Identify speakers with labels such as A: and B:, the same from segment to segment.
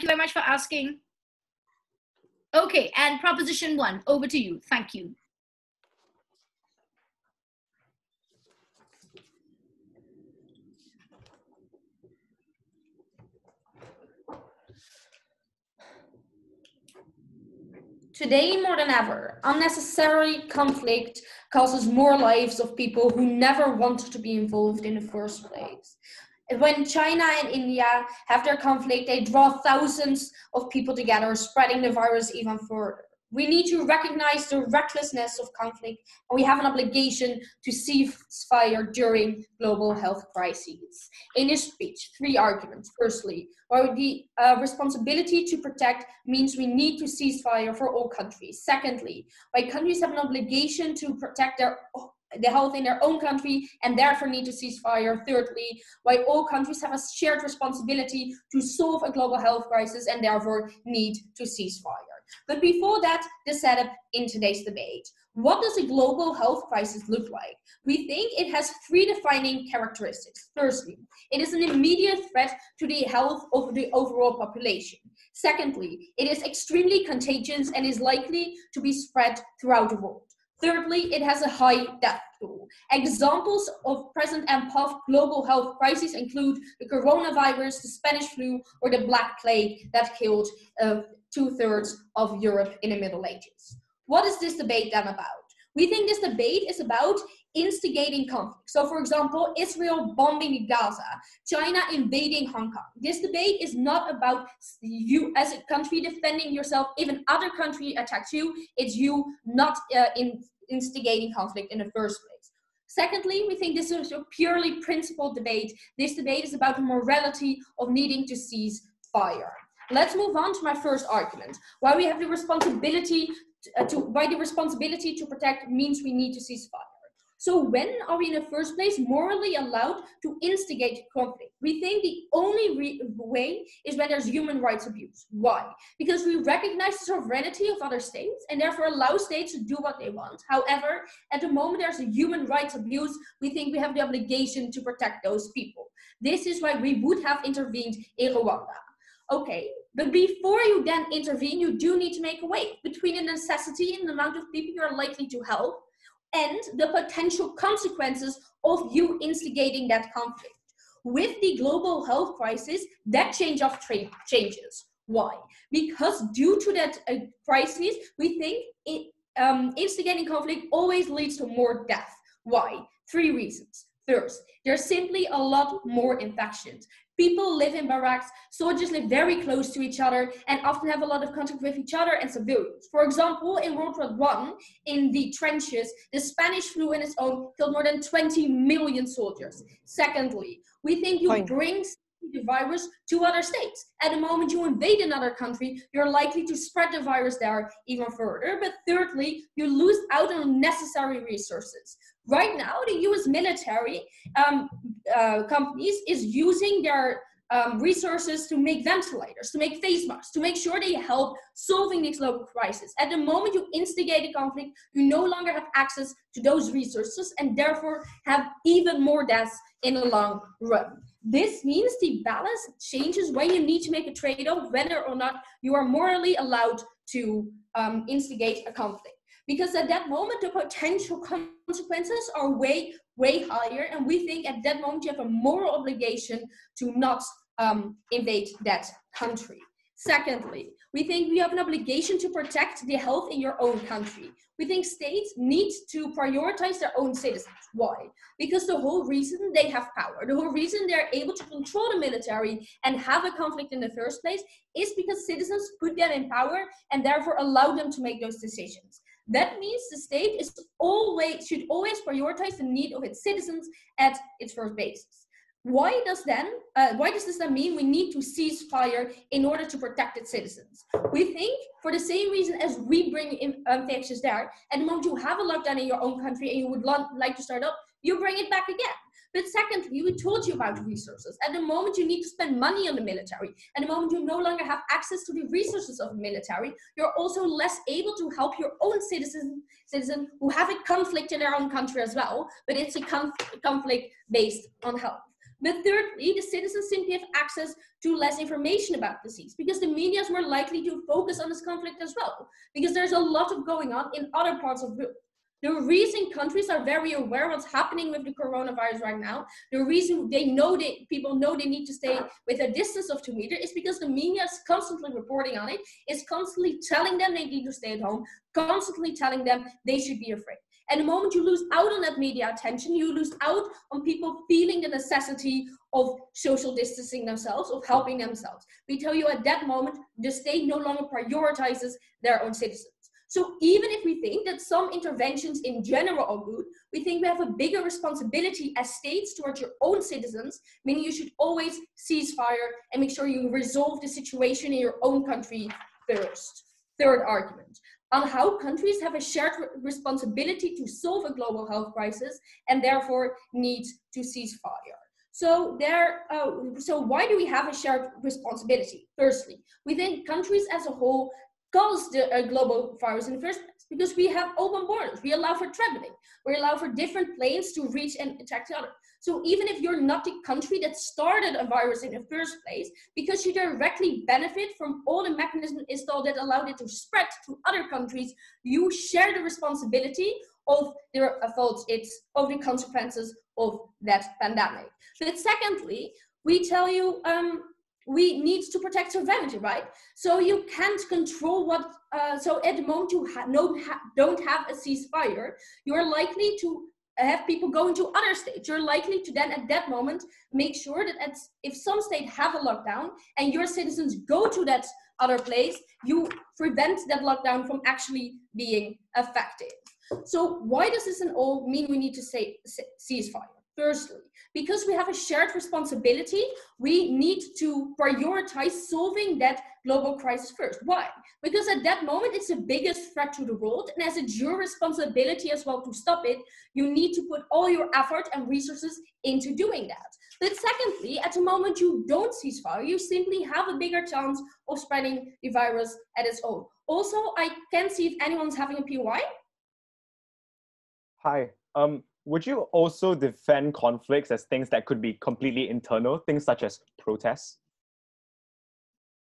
A: you very much for asking. Okay, and proposition 1, over to you. Thank you.
B: Today, more than ever, unnecessary conflict causes more lives of people who never wanted to be involved in the first place. When China and India have their conflict, they draw thousands of people together, spreading the virus even further. We need to recognize the recklessness of conflict, and we have an obligation to cease fire during global health crises. In this speech, 3 arguments. Firstly, while the responsibility to protect means we need to cease fire for all countries. Secondly, why countries have an obligation to protect the health in their own country and therefore need to cease fire. Thirdly, why all countries have a shared responsibility to solve a global health crisis and therefore need to cease fire. But before that, the setup in today's debate. What does a global health crisis look like? We think it has 3 defining characteristics. Firstly, it is an immediate threat to the health of the overall population. Secondly, it is extremely contagious and is likely to be spread throughout the world. Thirdly, it has a high death toll. Examples of present and past global health crises include the coronavirus, the Spanish flu, or the Black Plague that killed 2/3 of Europe in the Middle Ages. What is this debate then about? We think this debate is about instigating conflict. So, for example, Israel bombing Gaza, China invading Hong Kong. This debate is not about you as a country defending yourself. If an other country attacks you, it's you not instigating conflict in the first place. Secondly, we think this is a purely principled debate. This debate is about the morality of needing to cease fire. Let's move on to my first argument. Why we have the responsibility to protect means we need to cease fire. So when are we in the first place morally allowed to instigate conflict? We think the only way is when there's human rights abuse. Why? Because we recognize the sovereignty of other states and therefore allow states to do what they want. However, at the moment there's a human rights abuse, we think we have the obligation to protect those people. This is why we would have intervened in Rwanda. Okay, but before you then intervene, you do need to make a weight between the necessity and the amount of people you're likely to help and the potential consequences of you instigating that conflict. With the global health crisis, that changes. Why? Because due to that crisis, we think instigating conflict always leads to more death. Why? 3 reasons. First, there's simply a lot more infections. People live in barracks, soldiers live very close to each other and often have a lot of contact with each other and civilians. For example, in World War I, in the trenches, the Spanish flu in its own killed more than 20 million soldiers. Secondly, we think you bring the virus to other states. At the moment you invade another country, you're likely to spread the virus there even further. But thirdly, you lose out on unnecessary resources. Right now, the US military companies is using their resources to make ventilators, to make face masks, to make sure they help solving this global crisis. At the moment you instigate a conflict, you no longer have access to those resources and therefore have even more deaths in the long run. This means the balance changes when you need to make a trade-off whether or not you are morally allowed to instigate a conflict. Because at that moment, the potential consequences are way, way higher. And we think at that moment, you have a moral obligation to not invade that country. Secondly, we think we have an obligation to protect the health in your own country. We think states need to prioritize their own citizens. Why? Because the whole reason they have power, the whole reason they're able to control the military and have a conflict in the first place is because citizens put them in power and therefore allow them to make those decisions. That means the state should always prioritize the need of its citizens at its first basis. Why does this then mean we need to cease fire in order to protect its citizens? We think for the same reason as we bring infections there, at the moment you have a lockdown in your own country and you would like to start up, you bring it back again. But secondly, we told you about resources. At the moment you need to spend money on the military. At the moment you no longer have access to the resources of the military, you're also less able to help your own citizen who have a conflict in their own country as well, but it's a conflict based on health. But thirdly, the citizens simply have access to less information about disease because the media is more likely to focus on this conflict as well, because there's a lot of going on in other parts of the world. The reason countries are very aware of what's happening with the coronavirus right now, the reason people know they need to stay with a distance of 2 meters is because the media is constantly reporting on it, is constantly telling them they need to stay at home, constantly telling them they should be afraid. And the moment you lose out on that media attention, you lose out on people feeling the necessity of social distancing themselves, of helping themselves. We tell you at that moment, the state no longer prioritizes their own citizens. So even if we think that some interventions in general are good, we think we have a bigger responsibility as states towards your own citizens, meaning you should always cease fire and make sure you resolve the situation in your own country first. Third argument, on how countries have a shared responsibility to solve a global health crisis and therefore need to cease fire. So why do we have a shared responsibility? Firstly, we think countries as a whole caused the global virus in the first place because we have open borders. We allow for traveling. We allow for different planes to reach and attack the other. So even if you're not the country that started a virus in the first place, because you directly benefit from all the mechanisms installed that allowed it to spread to other countries, you share the responsibility of the consequences of that pandemic. But secondly, we tell you we need to protect sovereignty, right? So you can't control what, so at the moment you don't have a ceasefire, you're likely to have people go into other states. You're likely to then at that moment make sure that if some state have a lockdown and your citizens go to that other place, you prevent that lockdown from actually being effective. So why does this all mean we need to say ceasefire? Firstly, because we have a shared responsibility, we need to prioritize solving that global crisis first. Why? Because at that moment, it's the biggest threat to the world, and as it's your responsibility as well to stop it, you need to put all your effort and resources into doing that. But secondly, at the moment you don't cease fire, you simply have a bigger chance of spreading the virus at its own. Also, I can't see if anyone's having a POI.
C: Hi. Would you also defend conflicts as things that could be completely internal, things such as protests?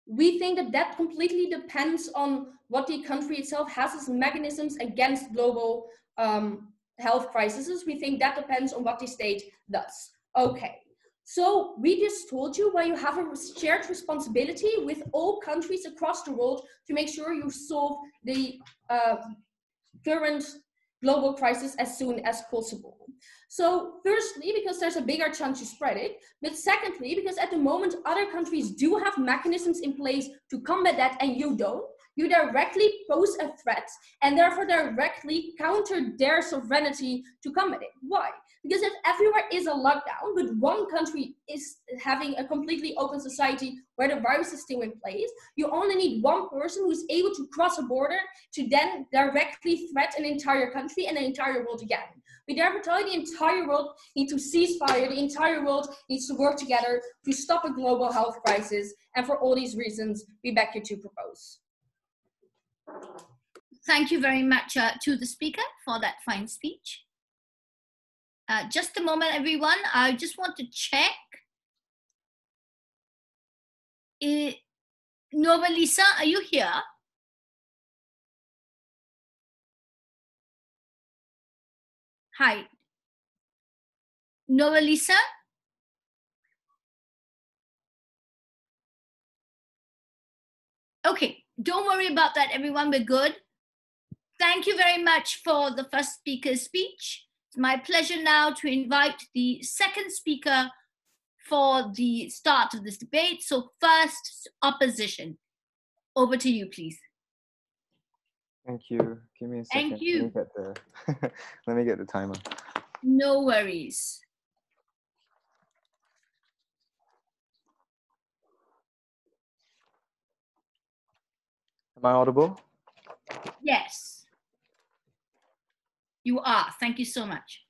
B: We think that completely depends on what the country itself has as mechanisms against global health crises. We think that depends on what the state does. Okay, so we just told you why you have a shared responsibility with all countries across the world to make sure you solve the current global crisis as soon as possible. So firstly, because there's a bigger chance to spread it, but secondly, because at the moment other countries do have mechanisms in place to combat that and you don't, you directly pose a threat and therefore directly counter their sovereignty to combat it. Why? Because if everywhere is a lockdown, but one country is having a completely open society where the virus is still in place, you only need one person who is able to cross a border to then directly threaten an entire country and the entire world again. We therefore tell the entire world needs to cease fire, the entire world needs to work together to stop a global health crisis, and for all these reasons, we beg you to propose.
A: Thank you very much to the speaker for that fine speech. Just a moment, everyone. I just want to check. Nova Lisa, are you here? Hi. Nova Lisa? Okay, don't worry about that, everyone. We're good. Thank you very much for the first speaker's speech. It's my pleasure now to invite the second speaker for the start of this debate. So first, opposition. Over to you, please.
C: Thank you. Give me a second.
A: Thank you.
C: Let me get the timer.
A: No worries.
C: Am I audible?
A: Yes. You are. Thank you so much.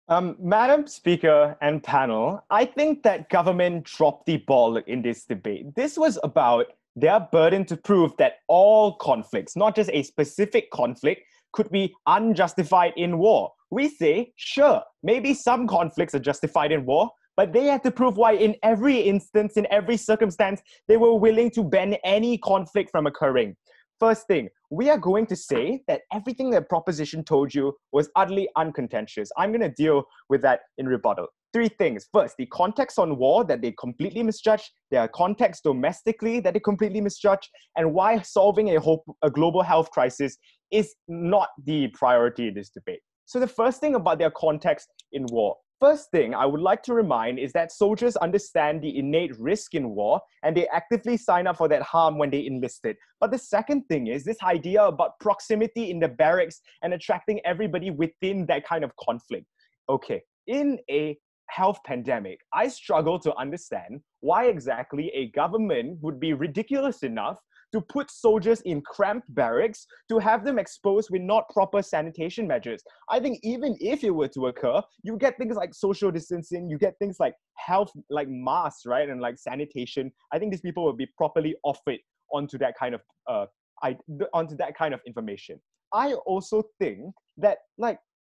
C: Madam Speaker and panel, I think that government dropped the ball in this debate. This was about their burden to prove that all conflicts, not just a specific conflict, could be unjustified in war. We say, sure, maybe some conflicts are justified in war, but they had to prove why in every instance, in every circumstance, they were willing to ban any conflict from occurring. First thing, we are going to say that everything that proposition told you was utterly uncontentious. I'm going to deal with that in rebuttal. Three things. First, the context on war that they completely misjudged, their context domestically that they completely misjudged, and why solving a global health crisis is not the priority in this debate. So the first thing about their context in war. First thing I would like to remind is that soldiers understand the innate risk in war and they actively sign up for that harm when they enlisted. But the second thing is this idea about proximity in the barracks and attracting everybody within that kind of conflict. Okay, in a health pandemic, I struggle to understand why exactly a government would be ridiculous enough to put soldiers in cramped barracks, to have them exposed with not proper sanitation measures. I think even if it were to occur, you get things like social distancing, you get things like health, like masks, right? And like sanitation. I think these people will be properly offered onto that kind of information. I also think that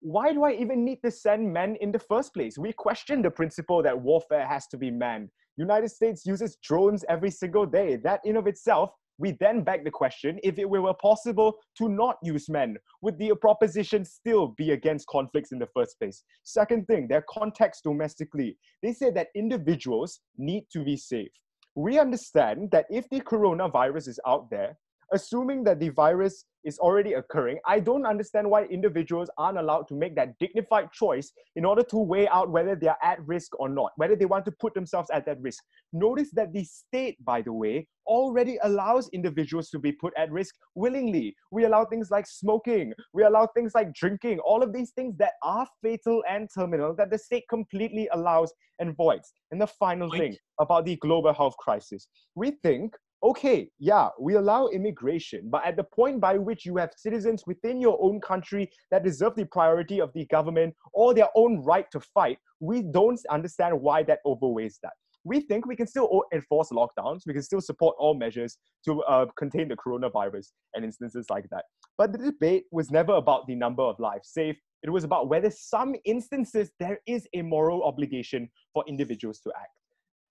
C: why do I even need to send men in the first place? We question the principle that warfare has to be manned. United States uses drones every single day. That in of itself, we then beg the question, if it were possible to not use men, would the proposition still be against conflicts in the first place? Second thing, their context domestically. They say that individuals need to be safe. We understand that if the coronavirus is out there, assuming that the virus is already occurring, I don't understand why individuals aren't allowed to make that dignified choice in order to weigh out whether they are at risk or not, whether they want to put themselves at that risk. Notice that the state, by the way, already allows individuals to be put at risk willingly. We allow things like smoking, we allow things like drinking, all of these things that are fatal and terminal that the state completely allows and voids. And the final thing about the global health crisis, we think, okay, yeah, we allow immigration, but at the point by which you have citizens within your own country that deserve the priority of the government or their own right to fight, we don't understand why that overweighs that. We think we can still enforce lockdowns, we can still support all measures to contain the coronavirus and instances like that. But the debate was never about the number of lives saved. It was about whether some instances there is a moral obligation for individuals to act.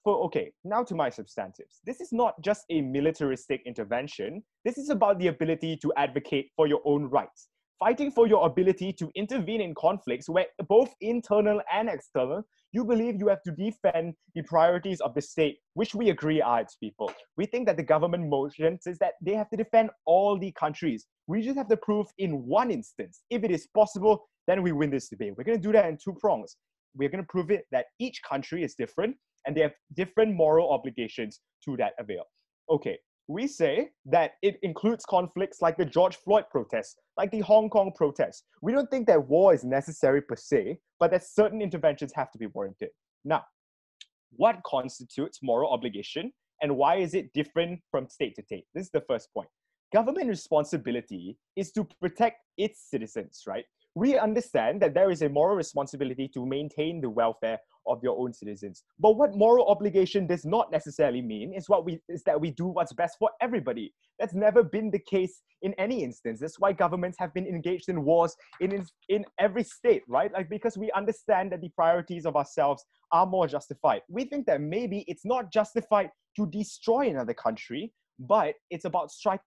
C: Okay, now to my substantives. This is not just a militaristic intervention. This is about the ability to advocate for your own rights. Fighting for your ability to intervene in conflicts where both internal and external, you believe you have to defend the priorities of the state, which we agree are its people. We think that the government motion says that they have to defend all the countries. We just have to prove in one instance. If it is possible, then we win this debate. We're going to do that in two prongs. We're going to prove it that each country is different and they have different moral obligations to that avail. Okay, we say that it includes conflicts like the George Floyd protests, like the Hong Kong protests. We don't think that war is necessary per se, but that certain interventions have to be warranted. Now, what constitutes moral obligation and why is it different from state to state? This is the first point. Government responsibility is to protect its citizens, right? We understand that there is a moral responsibility to maintain the welfare of your own citizens. But what moral obligation does not necessarily mean is that we do what's best for everybody. That's never been the case in any instance. That's why governments have been engaged in wars in every state, right? Because we understand that the priorities of ourselves are more justified. We think that maybe it's not justified to destroy another country, but it's about striking.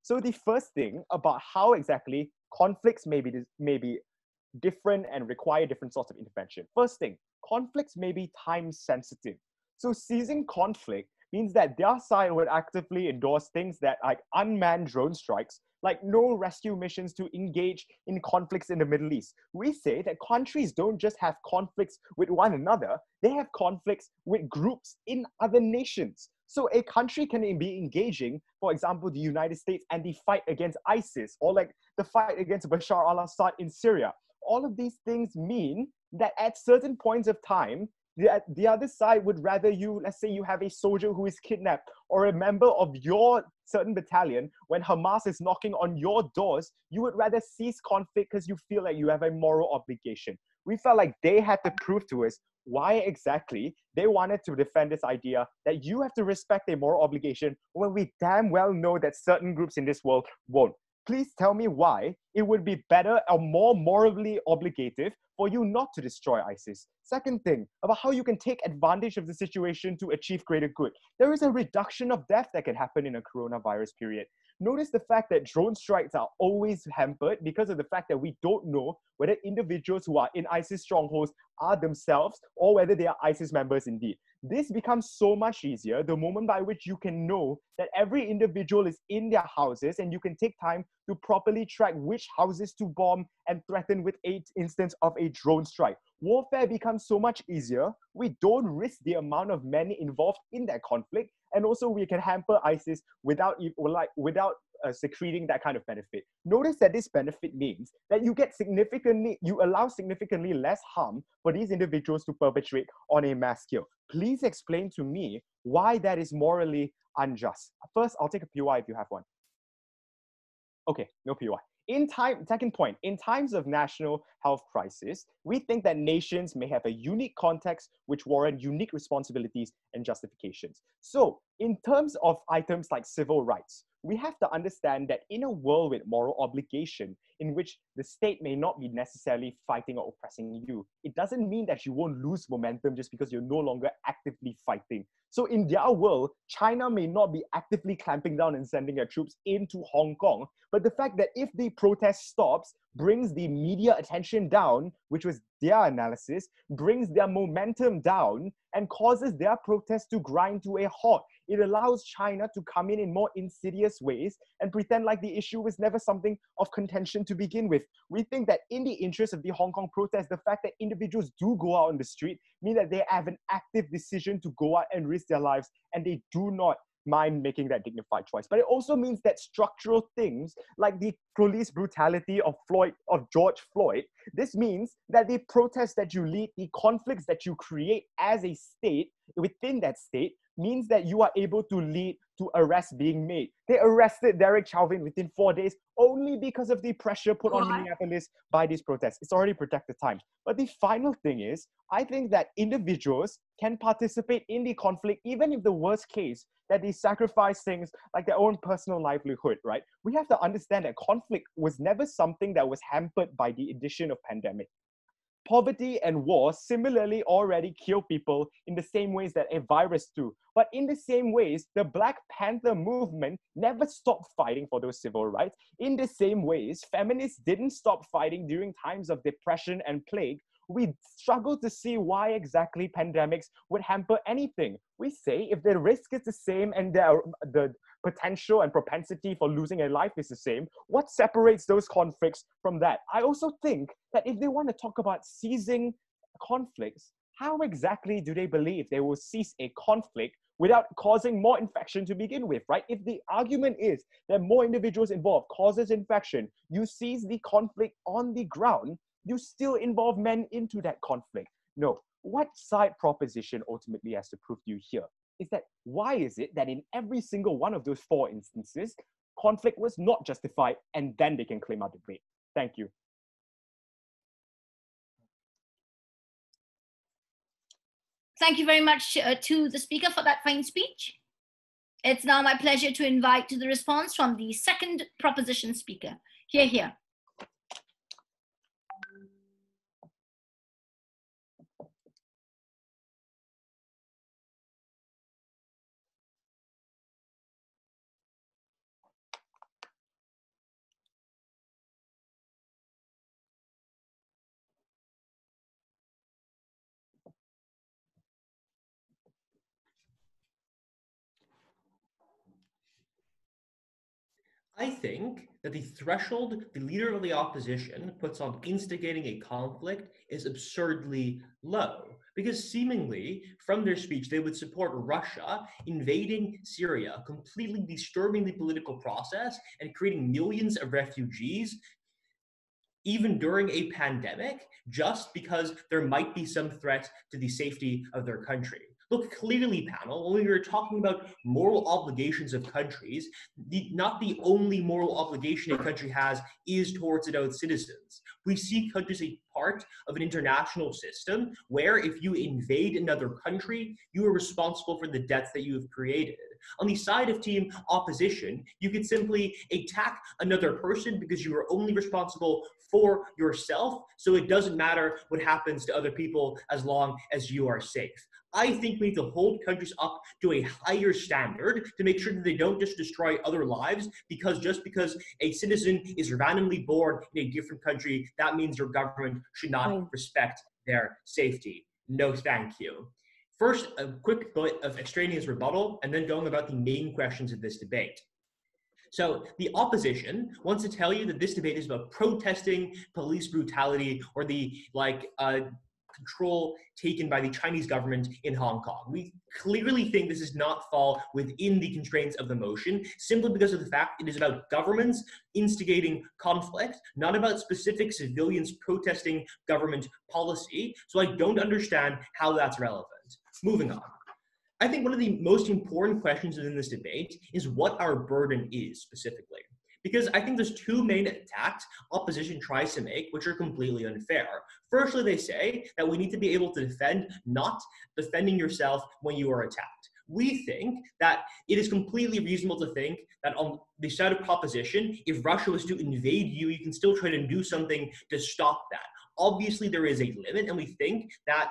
C: So the first thing about how exactly conflicts may be different and require different sorts of intervention. First thing, conflicts may be time sensitive. So ceasing conflict means that their side would actively endorse things that like unmanned drone strikes, like no rescue missions to engage in conflicts in the Middle East. We say that countries don't just have conflicts with one another, they have conflicts with groups in other nations. So a country can be engaging, for example, the United States and the fight against ISIS, or like the fight against Bashar al-Assad in Syria. All of these things mean that at certain points of time, The other side would rather you, let's say you have a soldier who is kidnapped or a member of your certain battalion, when Hamas is knocking on your doors, you would rather cease conflict because you feel like you have a moral obligation. We felt like they had to prove to us why exactly they wanted to defend this idea that you have to respect a moral obligation when we damn well know that certain groups in this world won't. Please tell me why it would be better or more morally obligative for you not to destroy ISIS. Second thing, about how you can take advantage of the situation to achieve greater good. There is a reduction of death that can happen in a coronavirus period. Notice the fact that drone strikes are always hampered because of the fact that we don't know whether individuals who are in ISIS strongholds are themselves or whether they are ISIS members indeed. This becomes so much easier the moment by which you can know that every individual is in their houses, and you can take time to properly track which houses to bomb and threaten with an instance of a drone strike. Warfare becomes so much easier. We don't risk the amount of men involved in that conflict, and also we can hamper ISIS without secreting that kind of benefit. Notice that this benefit means that you allow significantly less harm for these individuals to perpetrate on a mass scale. Please explain to me why that is morally unjust. First, I'll take a POI if you have one. Okay, no POI. Second point, in times of national health crisis, we think that nations may have a unique context which warrant unique responsibilities and justifications. So, in terms of items like civil rights, we have to understand that in a world with moral obligation, in which the state may not be necessarily fighting or oppressing you, it doesn't mean that you won't lose momentum just because you're no longer actively fighting. So in their world, China may not be actively clamping down and sending their troops into Hong Kong, but the fact that if the protest stops, brings the media attention down, which was their analysis, brings their momentum down and causes their protest to grind to a halt. It allows China to come in more insidious ways and pretend like the issue was never something of contention to begin with. We think that in the interest of the Hong Kong protest, the fact that individuals do go out on the street mean that they have an active decision to go out and risk their lives, and they do not mind making that dignified choice. But it also means that structural things like the police brutality of George Floyd, this means that the protests that you lead, the conflicts that you create as a state within that state, means that you are able to lead to arrests being made. They arrested Derek Chauvin within 4 days only because of the pressure put on Minneapolis by these protests. It's already protected time. But the final thing is, I think that individuals can participate in the conflict, even if the worst case, that they sacrifice things like their own personal livelihood, right? We have to understand that conflict was never something that was hampered by the addition of pandemic. Poverty and war similarly already kill people in the same ways that a virus do. But in the same ways, the Black Panther movement never stopped fighting for those civil rights. In the same ways, feminists didn't stop fighting during times of depression and plague. We struggle to see why exactly pandemics would hamper anything. We say if the risk is the same and the potential and propensity for losing a life is the same, what separates those conflicts from that? I also think that if they want to talk about ceasing conflicts, how exactly do they believe they will cease a conflict without causing more infection to begin with, right? If the argument is that more individuals involved causes infection, you cease the conflict on the ground, you still involve men into that conflict. No, what side proposition ultimately has to prove to you here is that why is it that in every single one of those 4 instances, conflict was not justified, and then they can claim our debate. Thank you.
A: Thank you very much to the speaker for that fine speech. It's now my pleasure to invite to the response from the second proposition speaker. Hear, hear.
D: I think that the threshold the leader of the opposition puts on instigating a conflict is absurdly low, because seemingly from their speech they would support Russia invading Syria, completely disturbing the political process and creating millions of refugees even during a pandemic, just because there might be some threat to the safety of their country. Look, clearly, panel, when we were talking about moral obligations of countries, not the only moral obligation a country has is towards its own citizens. We see countries as part of an international system where if you invade another country, you are responsible for the deaths that you have created. On the side of team opposition, you could simply attack another person because you are only responsible for yourself, so it doesn't matter what happens to other people as long as you are safe. I think we need to hold countries up to a higher standard to make sure that they don't just destroy other lives just because a citizen is randomly born in a different country, that means your government should not respect their safety. No, thank you. First, a quick bit of extraneous rebuttal, and then going about the main questions of this debate. So the opposition wants to tell you that this debate is about protesting police brutality or the control taken by the Chinese government in Hong Kong. We clearly think this does not fall within the constraints of the motion, simply because of the fact it is about governments instigating conflict, not about specific civilians protesting government policy. So I don't understand how that's relevant. Moving on. I think one of the most important questions in this debate is what our burden is specifically. Because I think there's two main attacks opposition tries to make, which are completely unfair. Firstly, they say that we need to be able to defend, not defending yourself when you are attacked. We think that it is completely reasonable to think that on the side of proposition, if Russia was to invade you, you can still try to do something to stop that. Obviously, there is a limit, and we think that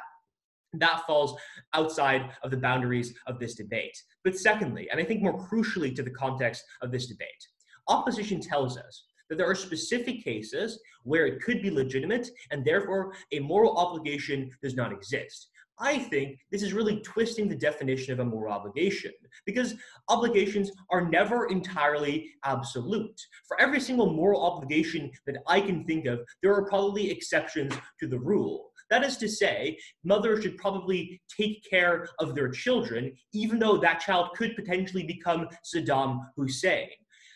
D: falls outside of the boundaries of this debate. But secondly, and I think more crucially to the context of this debate, opposition tells us that there are specific cases where it could be legitimate and therefore a moral obligation does not exist. I think this is really twisting the definition of a moral obligation because obligations are never entirely absolute. For every single moral obligation that I can think of, there are probably exceptions to the rule. That is to say, mothers should probably take care of their children, even though that child could potentially become Saddam Hussein.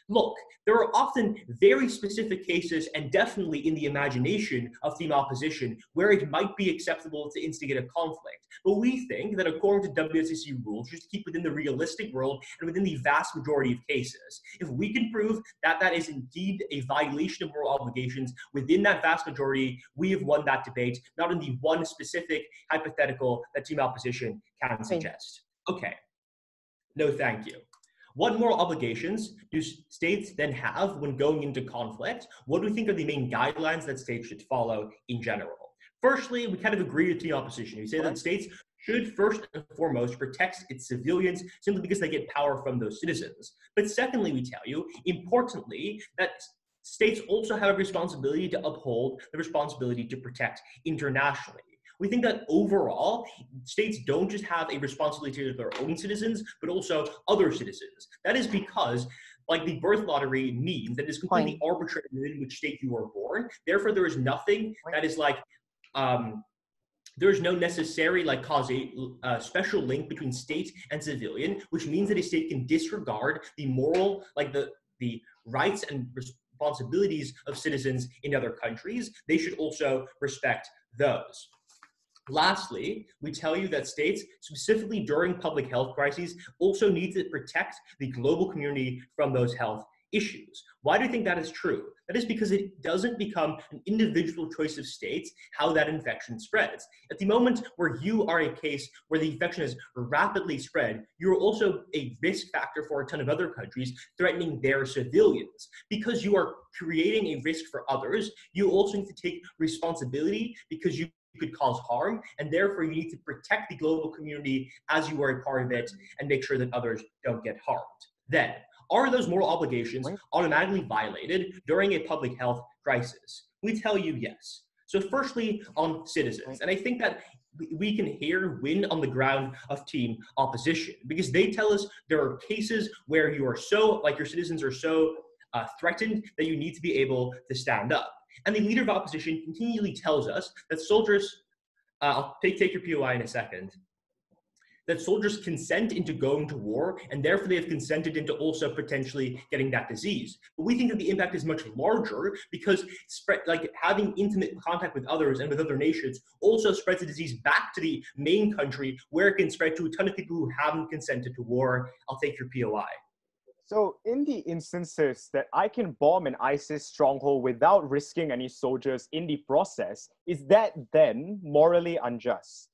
D: Look, there are often very specific cases, and definitely in the imagination of team opposition, where it might be acceptable to instigate a conflict. But we think that according to WSDC rules, just keep within the realistic world and within the vast majority of cases. If we can prove that that is indeed a violation of moral obligations within that vast majority, we have won that debate, not in the one specific hypothetical that team opposition can suggest. Okay. No, thank you. What moral obligations do states then have when going into conflict? What do we think are the main guidelines that states should follow in general? Firstly, we kind of agree with the opposition. We say that states should first and foremost protect its civilians simply because they get power from those citizens. But secondly, we tell you, importantly, that states also have a responsibility to uphold the responsibility to protect internationally. We think that overall, states don't just have a responsibility to their own citizens, but also other citizens. That is because, like the birth lottery means, that it is completely arbitrary within which state you are born. Therefore, there is nothing that is like, there is no necessary special link between state and civilian, which means that a state can disregard the moral, like the rights and responsibilities of citizens in other countries. They should also respect those. Lastly, we tell you that states, specifically during public health crises, also need to protect the global community from those health issues. Why do you think that is true? That is because it doesn't become an individual choice of states how that infection spreads. At the moment where you are a case where the infection has rapidly spread, you're also a risk factor for a ton of other countries threatening their civilians. Because you are creating a risk for others, you also need to take responsibility because you could cause harm, and therefore you need to protect the global community as you are a part of it and make sure that others don't get harmed. Then, are those moral obligations automatically violated during a public health crisis? We tell you yes. So firstly, on citizens, and I think that we can here win on the ground of team opposition because they tell us there are cases where you are so, like your citizens are so threatened that you need to be able to stand up. And the leader of opposition continually tells us that soldiers, I'll take your POI in a second, that soldiers consent into going to war, and therefore they have consented into also potentially getting that disease. But we think that the impact is much larger because having intimate contact with others and with other nations also spreads the disease back to the main country, where it can spread to a ton of people who haven't consented to war. I'll take your POI.
C: So in the instances that I can bomb an ISIS stronghold without risking any soldiers in the process, is that then morally unjust?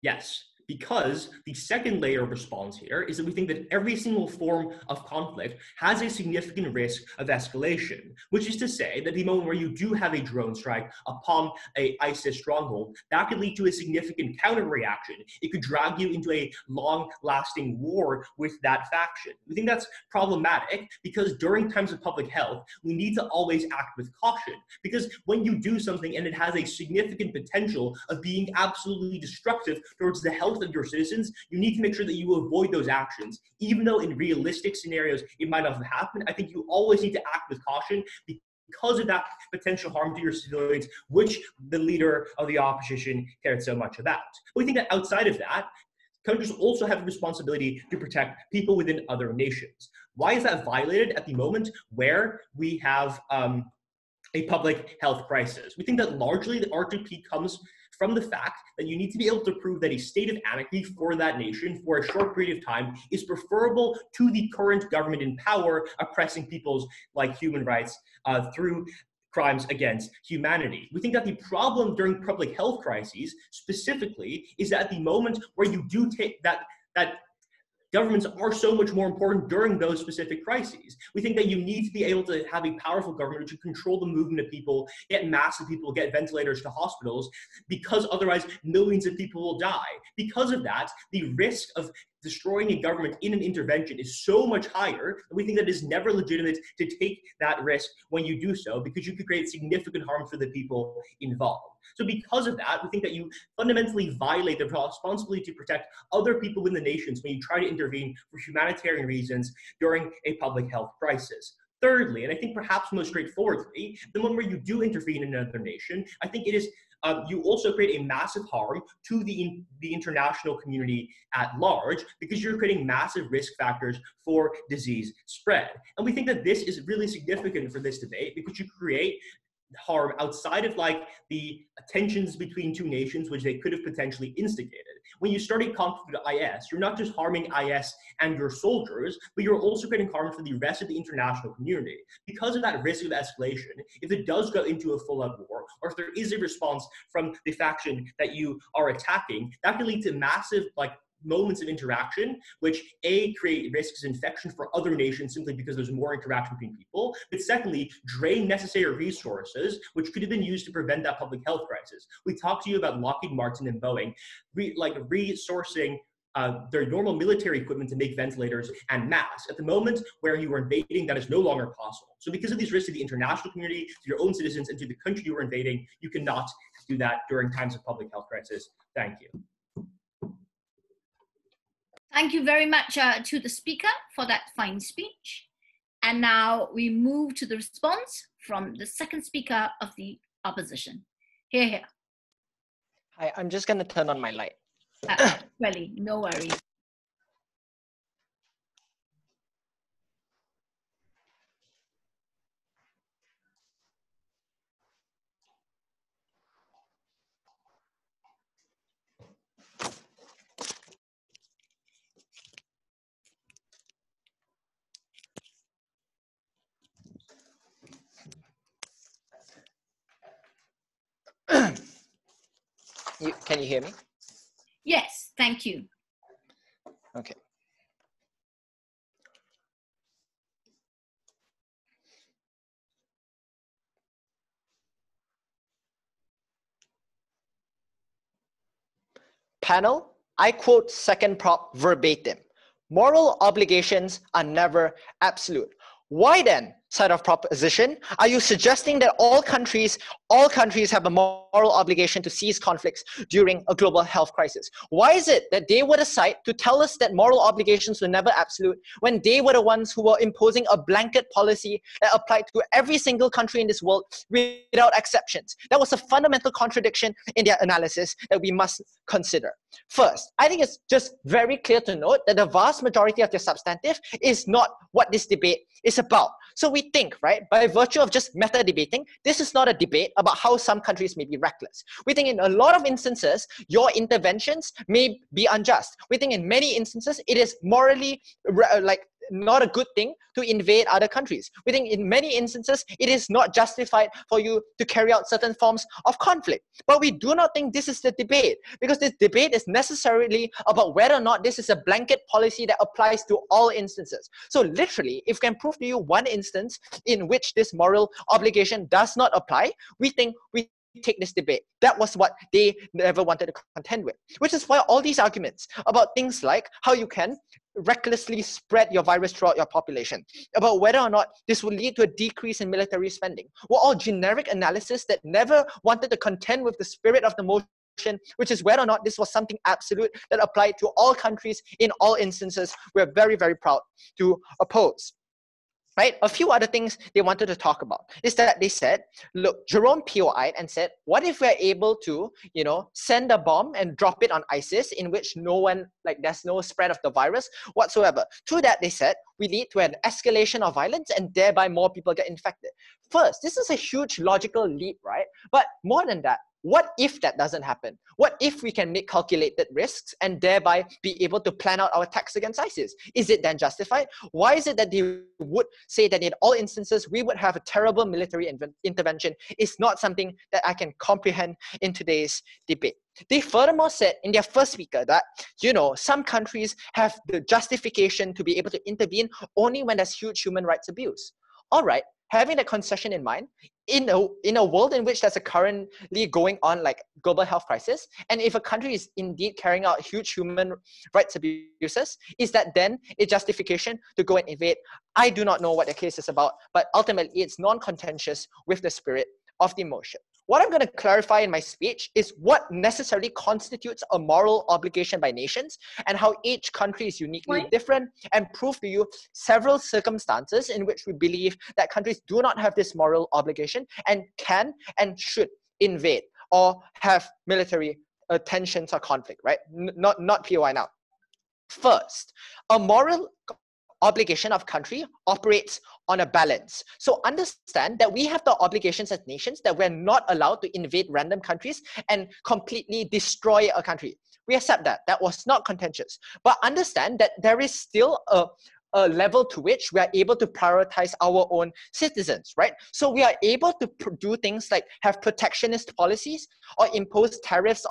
D: Yes, because the second layer of response here is that we think that every single form of conflict has a significant risk of escalation, which is to say that the moment where you do have a drone strike upon a ISIS stronghold, that could lead to a significant counter-reaction. It could drag you into a long-lasting war with that faction. We think that's problematic because during times of public health, we need to always act with caution, because when you do something and it has a significant potential of being absolutely destructive towards the health of your citizens, you need to make sure that you avoid those actions. Even though in realistic scenarios it might not have happened, I think you always need to act with caution because of that potential harm to your civilians, which the leader of the opposition cared so much about. But we think that outside of that, countries also have a responsibility to protect people within other nations. Why is that violated at the moment where we have a public health crisis? We think that largely the R2P comes from the fact that you need to be able to prove that a state of anarchy for that nation for a short period of time is preferable to the current government in power oppressing people's human rights through crimes against humanity. We think that the problem during public health crises specifically is that at the moment where you do take that governments are so much more important during those specific crises. We think that you need to be able to have a powerful government to control the movement of people, get massive people, get ventilators to hospitals, because otherwise millions of people will die. Because of that, the risk of destroying a government in an intervention is so much higher that we think that it is never legitimate to take that risk when you do so, because you could create significant harm for the people involved. So because of that, we think that you fundamentally violate the responsibility to protect other people within the nations when you try to intervene for humanitarian reasons during a public health crisis. Thirdly, and I think perhaps most straightforwardly, the moment where you do intervene in another nation, I think it is you also create a massive harm to the international community at large, because you're creating massive risk factors for disease spread. And we think that this is really significant for this debate, because you create harm outside of the tensions between two nations, which they could have potentially instigated. When you start a conflict with IS, you're not just harming IS and your soldiers, but you're also creating harm for the rest of the international community. Because of that risk of escalation, if it does go into a full-out war, or if there is a response from the faction that you are attacking, that can lead to massive moments of interaction, which create risks of infection for other nations simply because there's more interaction between people, but secondly, drain necessary resources, which could have been used to prevent that public health crisis. We talked to you about Lockheed Martin and Boeing, resourcing their normal military equipment to make ventilators and masks. At the moment where you are invading, that is no longer possible. So because of these risks to the international community, to your own citizens, and to the country you are invading, you cannot do that during times of public health crisis. Thank you.
A: Thank you very much to the speaker for that fine speech. And now we move to the response from the second speaker of the opposition. Hear, hear.
E: Hi, I'm just going to turn on my light.
A: Really, no worries.
E: Can you hear me?
A: Yes, thank you.
E: Okay. Panel, I quote second prop verbatim. Moral obligations are never absolute. Why then side of proposition, are you suggesting that all countries have a moral obligation to cease conflicts during a global health crisis? Why is it that they were the side to tell us that moral obligations were never absolute when they were the ones who were imposing a blanket policy that applied to every single country in this world without exceptions? That was a fundamental contradiction in their analysis that we must consider. First, I think it's just very clear to note that the vast majority of their substantive is not what this debate is about. So we think, right, by virtue of just meta debating, this is not a debate about how some countries may be reckless. We think in a lot of instances, your interventions may be unjust. We think in many instances, it is morally not a good thing to invade other countries. We think in many instances, it is not justified for you to carry out certain forms of conflict. But we do not think this is the debate, because this debate is necessarily about whether or not this is a blanket policy that applies to all instances. So literally, if we can prove to you one instance in which this moral obligation does not apply, we think we take this debate. That was what they never wanted to contend with, which is why all these arguments about things like how you can recklessly spread your virus throughout your population, about whether or not this will lead to a decrease in military spending, were all generic analysis that never wanted to contend with the spirit of the motion, which is whether or not this was something absolute that applied to all countries in all instances. We're very, very proud to oppose. Right? A few other things they wanted to talk about is that they said, look, Jerome POI'd and said, what if we're able to, send a bomb and drop it on ISIS in which there's no spread of the virus whatsoever. To that, they said, we lead to an escalation of violence and thereby more people get infected. First, this is a huge logical leap, right? But more than that, what if that doesn't happen? What if we can make calculated risks and thereby be able to plan out our attacks against ISIS? Is it then justified? Why is it that they would say that in all instances we would have a terrible military intervention? Is not something that I can comprehend in today's debate. They furthermore said in their first speaker that, some countries have the justification to be able to intervene only when there's huge human rights abuse. All right, having that concession in mind, in a world in which there's a currently going on global health crisis, and if a country is indeed carrying out huge human rights abuses, is that then a justification to go and invade? I do not know what the case is about, but ultimately it's non-contentious with the spirit of the motion. What I'm going to clarify in my speech is what necessarily constitutes a moral obligation by nations and how each country is uniquely different, and prove to you several circumstances in which we believe that countries do not have this moral obligation and can and should invade or have military tensions or conflict, right? Not POI now. First, a moral obligation of country operates on a balance. So understand that we have the obligations as nations that we're not allowed to invade random countries and completely destroy a country. We accept that. That was not contentious. But understand that there is still a level to which we are able to prioritize our own citizens, right? So we are able to do things like have protectionist policies or impose tariffs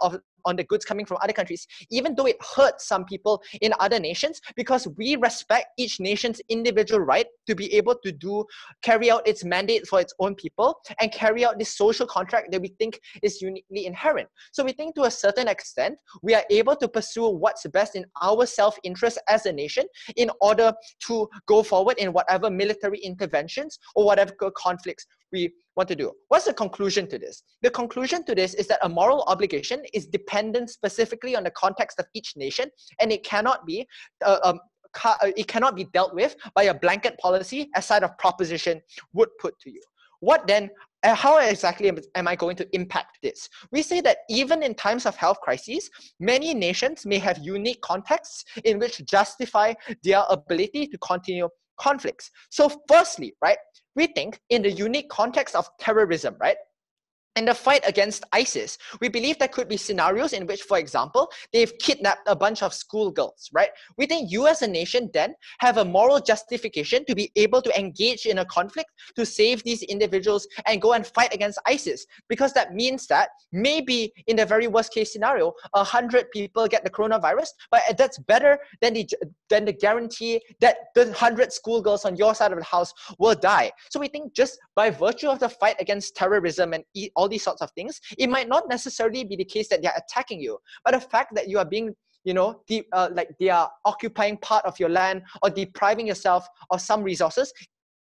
E: on the goods coming from other countries, even though it hurts some people in other nations, because we respect each nation's individual right to be able to carry out its mandate for its own people and carry out this social contract that we think is uniquely inherent. So we think to a certain extent, we are able to pursue what's best in our self-interest as a nation in order to go forward in whatever military interventions or whatever conflicts we want to do. What's the conclusion to this? The conclusion to this is that a moral obligation is dependent specifically on the context of each nation, and it cannot be dealt with by a blanket policy as side of proposition would put to you. What then, how exactly am I going to impact this? We say that even in times of health crises, many nations may have unique contexts in which justify their ability to continue conflicts. So firstly, right, we think in the unique context of terrorism, right, in the fight against ISIS, we believe there could be scenarios in which, for example, they've kidnapped a bunch of schoolgirls, right? We think you as a nation then have a moral justification to be able to engage in a conflict to save these individuals and go and fight against ISIS, because that means that maybe in the very worst case scenario, 100 people get the coronavirus, but that's better than the guarantee that the 100 schoolgirls on your side of the house will die. So we think just by virtue of the fight against terrorism and all these sorts of things, it might not necessarily be the case that they're attacking you, but the fact that you are being, they are occupying part of your land or depriving yourself of some resources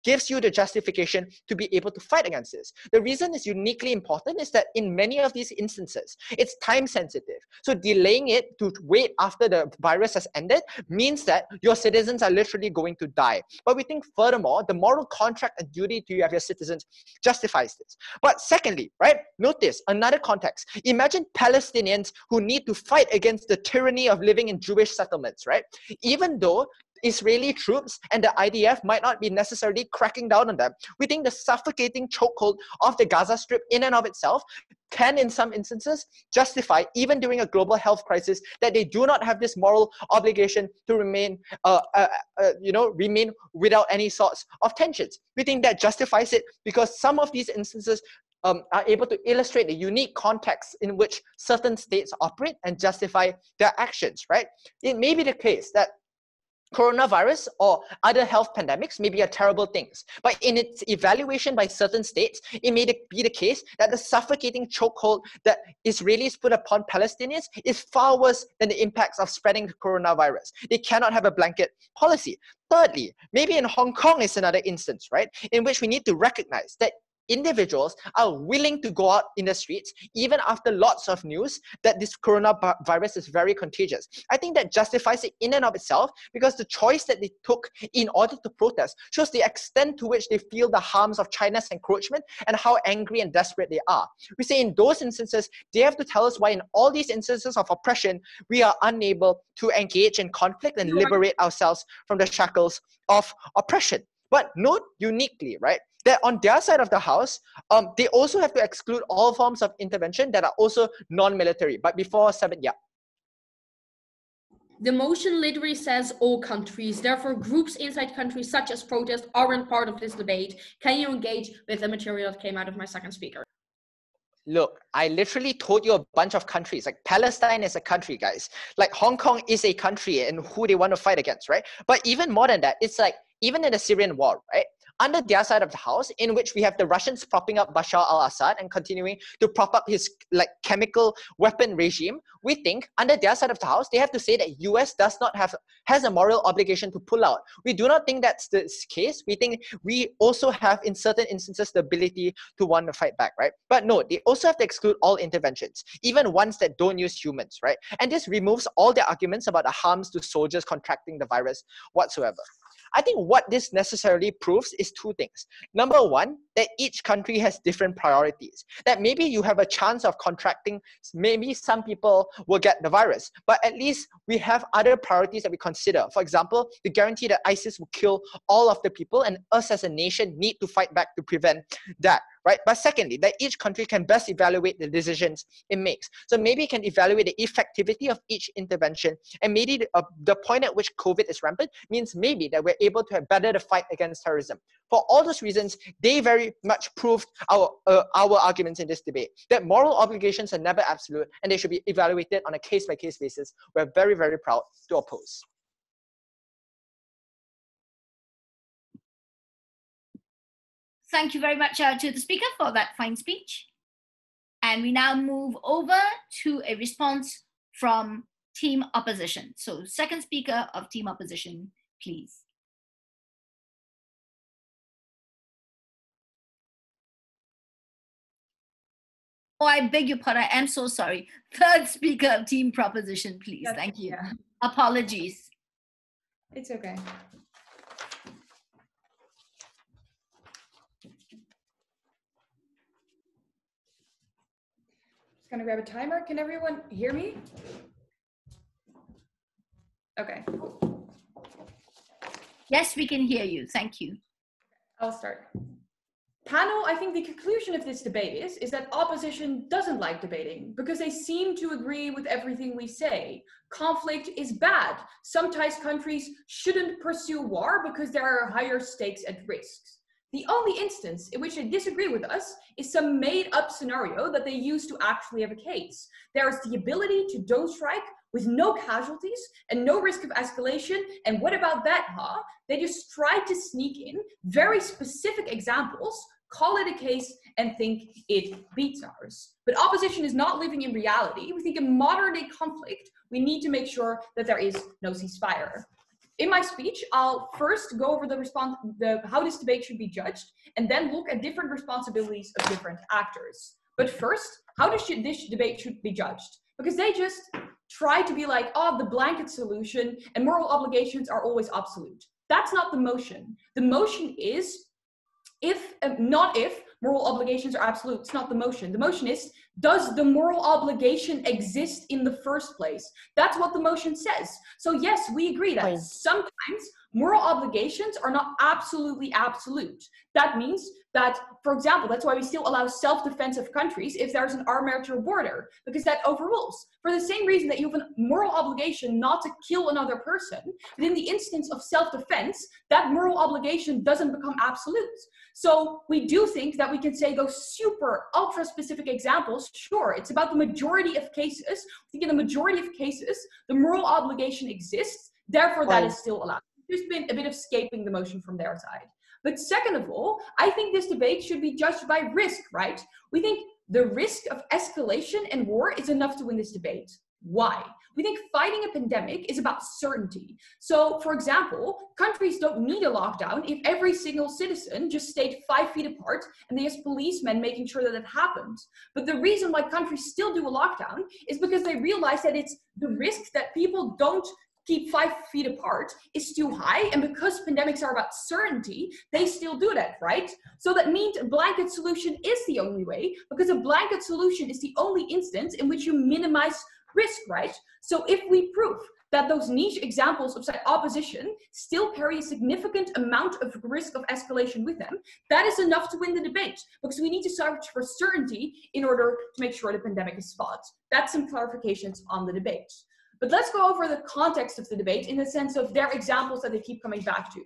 E: gives you the justification to be able to fight against this. The reason is uniquely important is that in many of these instances, it's time sensitive. So delaying it to wait after the virus has ended means that your citizens are literally going to die. But we think furthermore, the moral contract and duty to you have your citizens justifies this. But secondly, right, notice another context. Imagine Palestinians who need to fight against the tyranny of living in Jewish settlements, right? Even though Israeli troops and the IDF might not be necessarily cracking down on them, we think the suffocating chokehold of the Gaza Strip in and of itself can, in some instances, justify, even during a global health crisis, that they do not have this moral obligation to remain, remain without any sorts of tensions. We think that justifies it because some of these instances are able to illustrate the unique context in which certain states operate and justify their actions, right? It may be the case that coronavirus or other health pandemics may be terrible things, but in its evaluation by certain states, it may be the case that the suffocating chokehold that Israelis put upon Palestinians is far worse than the impacts of spreading the coronavirus. They cannot have a blanket policy. Thirdly, maybe in Hong Kong is another instance, right, in which we need to recognize that individuals are willing to go out in the streets even after lots of news that this coronavirus is very contagious. I think that justifies it in and of itself because the choice that they took in order to protest shows the extent to which they feel the harms of China's encroachment and how angry and desperate they are. We say in those instances, they have to tell us why in all these instances of oppression, we are unable to engage in conflict and liberate ourselves from the shackles of oppression. But note uniquely, right, that on their side of the house, they also have to exclude all forms of intervention that are also non-military. But before 7, yeah.
B: The motion literally says all countries. Therefore, groups inside countries such as protest aren't part of this debate. Can you engage with the material that came out of my second speaker?
E: Look, I literally told you a bunch of countries. Like Palestine is a country, guys. Like Hong Kong is a country and who they want to fight against, right? But even more than that, it's like even in the Syrian war, right? Under their side of the house, in which we have the Russians propping up Bashar al-Assad and continuing to prop up his chemical weapon regime, we think under their side of the house, they have to say that US has a moral obligation to pull out. We do not think that's the case. We think we also have in certain instances the ability to want to fight back, right? But no, they also have to exclude all interventions, even ones that don't use humans, right? And this removes all their arguments about the harms to soldiers contracting the virus whatsoever. I think what this necessarily proves is two things. Number one, that each country has different priorities. That maybe you have a chance of contracting, maybe some people will get the virus, but at least we have other priorities that we consider. For example, the guarantee that ISIS will kill all of the people and us as a nation need to fight back to prevent that, right? But secondly, that each country can best evaluate the decisions it makes. So maybe it can evaluate the effectivity of each intervention, and maybe the point at which COVID is rampant means maybe that we're able to have better the fight against terrorism. For all those reasons, they very much proved our arguments in this debate, that moral obligations are never absolute and they should be evaluated on a case-by-case basis. We're very, very proud to oppose.
A: Thank you very much to the speaker for that fine speech. And we now move over to a response from Team Opposition. So second speaker of Team Opposition, please. Oh, I beg your pardon. I am so sorry. Third speaker of Team Proposition, please. Yes, thank you. Yeah. Apologies.
F: It's okay. Just gonna grab a timer. Can everyone hear me? Okay.
A: Yes, we can hear you. Thank you.
F: I'll start. Panel, I think the conclusion of this debate is that opposition doesn't like debating because they seem to agree with everything we say. Conflict is bad. Sometimes countries shouldn't pursue war because there are higher stakes at risks. The only instance in which they disagree with us is some made-up scenario that they use to actually have a case. There is the ability to don't strike with no casualties and no risk of escalation. And what about that, huh? They just try to sneak in very specific examples, call it a case, and think it beats ours. But opposition is not living in reality. We think in modern day conflict, we need to make sure that there is no ceasefire. In my speech, I'll first go over how this debate should be judged, and then look at different responsibilities of different actors. But first, how this debate should be judged? Because they just try to be like, oh, the blanket solution and moral obligations are always absolute. That's not the motion. The motion is not if moral obligations are absolute. It's not the motion. The motion is, does the moral obligation exist in the first place? That's what the motion says. So yes, we agree that sometimes moral obligations are not absolutely absolute. That means that, for example, that's why we still allow self-defense of countries if there's an armed military border, because that overrules. For the same reason that you have a moral obligation not to kill another person, but in the instance of self-defense, that moral obligation doesn't become absolute. So we do think that we can say those super ultra specific examples, sure, it's about the majority of cases. I think in the majority of cases, the moral obligation exists, therefore that is still allowed. There's been a bit of escaping the motion from their side. But second of all, I think this debate should be judged by risk, right? We think the risk of escalation and war is enough to win this debate. Why? We think fighting a pandemic is about certainty. So, for example, countries don't need a lockdown if every single citizen just stayed 5 feet apart and there's policemen making sure that it happens. But the reason why countries still do a lockdown is because they realize that it's the risk that people don't keep 5 feet apart is too high, and because pandemics are about certainty, they still do that, right? So that means a blanket solution is the only way, because a blanket solution is the only instance in which you minimize risk, right? So if we prove that those niche examples of opposition still carry a significant amount of risk of escalation with them, that is enough to win the debate, because we need to search for certainty in order to make sure the pandemic is fought. That's some clarifications on the debate. But let's go over the context of the debate in the sense of their examples that they keep coming back to.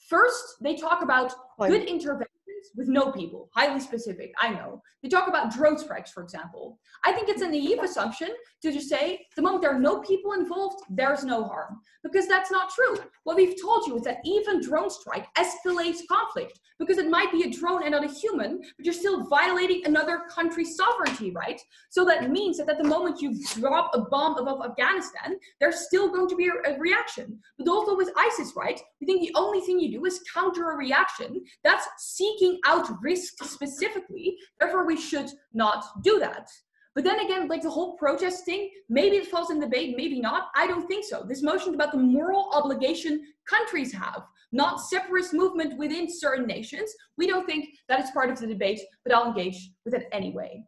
F: First, they talk about good interventions with no people, highly specific, I know. They talk about drone strikes, for example. I think it's a naive assumption to just say, the moment there are no people involved, there's no harm. Because that's not true. What we've told you is that even drone strike escalates conflict, because it might be a drone and not a human, but you're still violating another country's sovereignty, right? So that means that at the moment you drop a bomb above Afghanistan, there's still going to be a reaction. But also with ISIS, right? We think the only thing you do is counter a reaction. That's seeking out risk specifically. Therefore, we should not do that. But then again, like the whole protest thing, maybe it falls in the debate, maybe not. I don't think so. This motion is about the moral obligation countries have, not separatist movement within certain nations. We don't think that is part of the debate, but I'll engage with it anyway.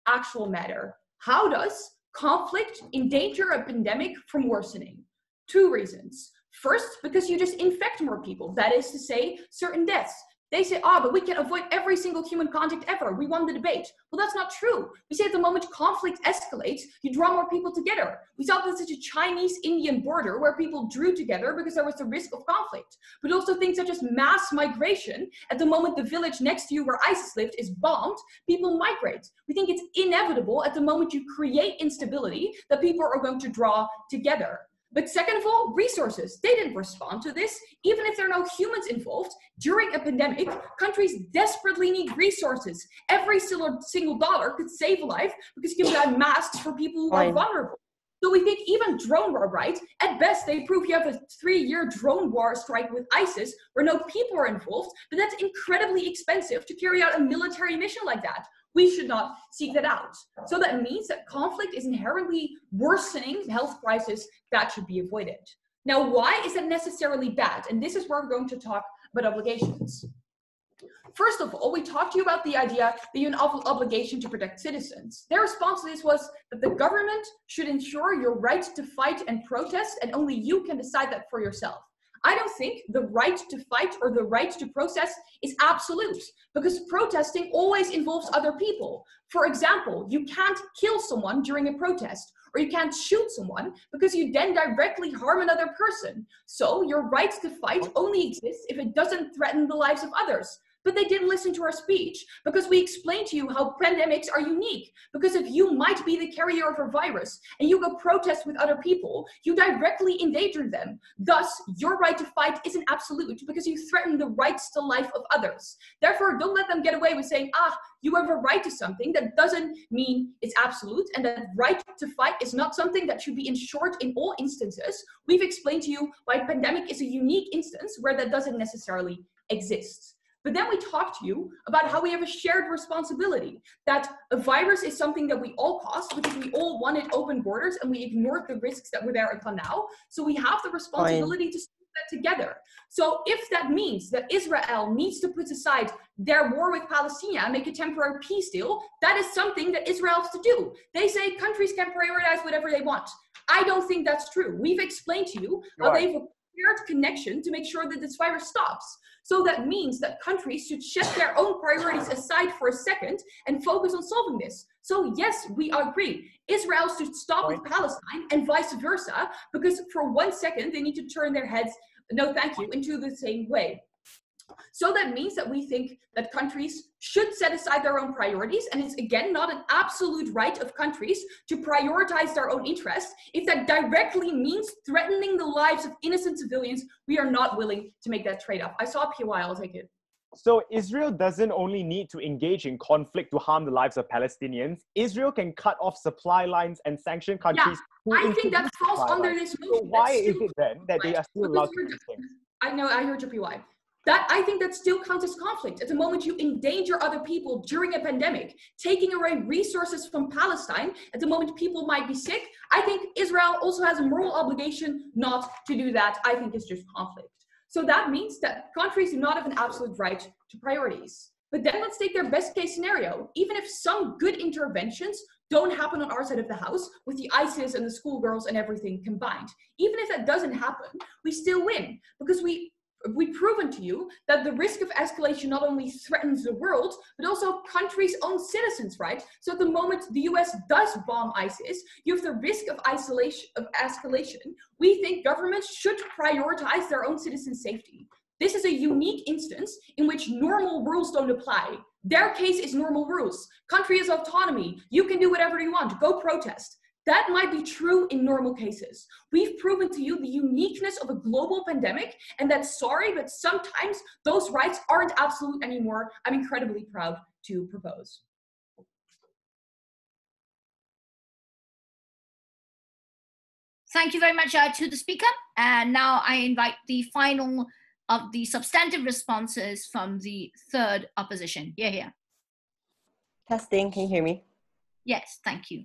F: Actual matter. How does conflict endanger a pandemic from worsening? 2 reasons. First, because you just infect more people. That is to say, certain deaths. They say, but we can avoid every single human contact ever. We won the debate. Well, that's not true. We say at the moment conflict escalates, you draw more people together. We saw this such a Chinese-Indian border where people drew together because there was the risk of conflict. But also things such as mass migration. At the moment the village next to you where ISIS lived is bombed, people migrate. We think it's inevitable at the moment you create instability that people are going to draw together. But second of all, resources. They didn't respond to this. Even if there are no humans involved, during a pandemic, countries desperately need resources. Every single dollar could save a life because you can buy masks for people who are vulnerable. So we think even drone war, right? At best, they prove you have a 3-year drone war strike with ISIS where no people are involved, but that's incredibly expensive to carry out a military mission like that. We should not seek that out. So that means that conflict is inherently worsening the health crisis that should be avoided. Now, why is that necessarily bad? And this is where we're going to talk about obligations. First of all, we talked to you about the idea that you have an obligation to protect citizens. Their response to this was that the government should ensure your right to fight and protest, and only you can decide that for yourself. I don't think the right to fight or the right to protest is absolute, because protesting always involves other people. For example, you can't kill someone during a protest, or you can't shoot someone because you then directly harm another person. So your right to fight only exists if it doesn't threaten the lives of others. but they didn't listen to our speech because we explained to you how pandemics are unique. Because if you might be the carrier of a virus and you go protest with other people, you directly endanger them. Thus, your right to fight isn't absolute because you threaten the rights to life of others. Therefore, don't let them get away with saying, you have a right to something. That doesn't mean it's absolute, and that right to fight is not something that should be ensured in all instances. We've explained to you why pandemic is a unique instance where that doesn't necessarily exist. But then we talked to you about how we have a shared responsibility, that a virus is something that we all caused because we all wanted open borders and we ignored the risks that were there until now. So we have the responsibility to that together. So if that means that Israel needs to put aside their war with Palestine and make a temporary peace deal, that is something that Israel has to do. They say countries can prioritize whatever they want. I don't think that's true. We've explained to you how they've a shared connection to make sure that this virus stops. So that means that countries should set their own priorities aside for a second and focus on solving this. So yes, we agree. Israel should stop with Palestine and vice versa, because for 1 second, they need to turn their heads, no thank you, into the same way. So that means that we think that countries should set aside their own priorities, and it's again not an absolute right of countries to prioritize their own interests. If that directly means threatening the lives of innocent civilians, we are not willing to make that trade-off. I saw PY, I'll take it.
C: So Israel doesn't only need to engage in conflict to harm the lives of Palestinians. Israel can cut off supply lines and sanction countries.
F: Yeah, I think that falls under this motion.
C: So why is it then that they are still allowed to do these things?
F: I know, I heard your PY. I think that still counts as conflict. At the moment you endanger other people during a pandemic, taking away resources from Palestine, at the moment people might be sick, I think Israel also has a moral obligation not to do that. I think it's just conflict. So that means that countries do not have an absolute right to priorities. But then let's take their best case scenario. Even if some good interventions don't happen on our side of the house with the ISIS and the schoolgirls and everything combined, even if that doesn't happen, we still win because we've proven to you that the risk of escalation not only threatens the world, but also countries' own citizens, right? So at the moment the US does bomb ISIS, you have the risk of escalation. We think governments should prioritize their own citizens' safety. This is a unique instance in which normal rules don't apply. Their case is normal rules. Country has autonomy. You can do whatever you want. Go protest. That might be true in normal cases. We've proven to you the uniqueness of a global pandemic, and that's sorry, but sometimes those rights aren't absolute anymore. I'm incredibly proud to propose.
A: Thank you very much to the speaker. And now I invite the final of the substantive responses from the third opposition. Yeah.
G: Testing, can you hear me?
A: Yes, thank you.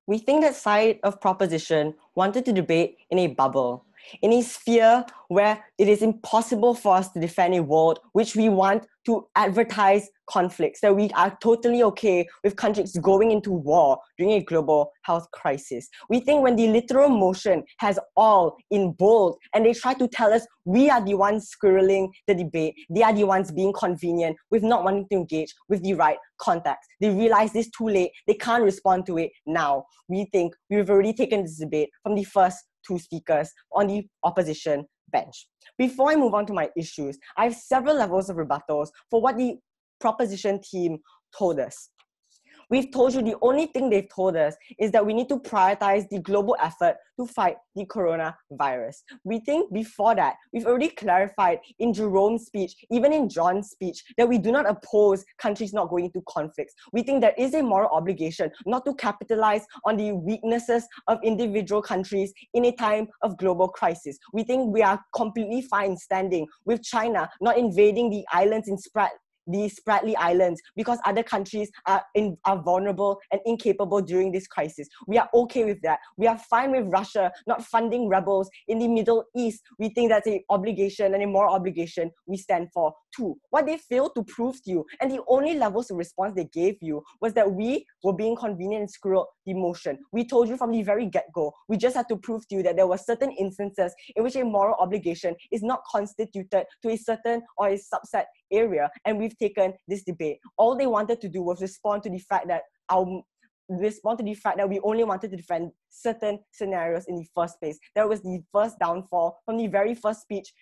G: We think that side of proposition wanted to debate in a bubble, in a sphere where it is impossible for us to defend a world which we want to advertise conflicts, that we are totally okay with countries going into war during a global health crisis. We think when the literal motion has all in bold and they try to tell us we are the ones squirreling the debate, they are the ones being convenient with not wanting to engage with the right context. They realize this too late, they can't respond to it now. We think we've already taken this debate from the first two speakers on the opposition bench. Before I move on to my issues, I have several levels of rebuttals for what the proposition team told us. We've told you the only thing they've told us is that we need to prioritize the global effort to fight the coronavirus. We think before that, we've already clarified in Jerome's speech, even in John's speech, that we do not oppose countries not going into conflicts. We think there is a moral obligation not to capitalize on the weaknesses of individual countries in a time of global crisis. We think we are completely fine standing with China not invading the islands in the Spratly Islands because other countries are vulnerable and incapable during this crisis. We are okay with that. We are fine with Russia not funding rebels in the Middle East. We think that's an obligation and a moral obligation we stand for too. What they failed to prove to you, and the only levels of response they gave you, was that we were being convenient and screwed the motion. We told you from the very get-go, we just had to prove to you that there were certain instances in which a moral obligation is not constituted to a certain or a subset area, and we've taken this debate. All they wanted to do was respond to the fact that our respond to the fact that we only wanted to defend certain scenarios in the first place. That was the first downfall from the very first speech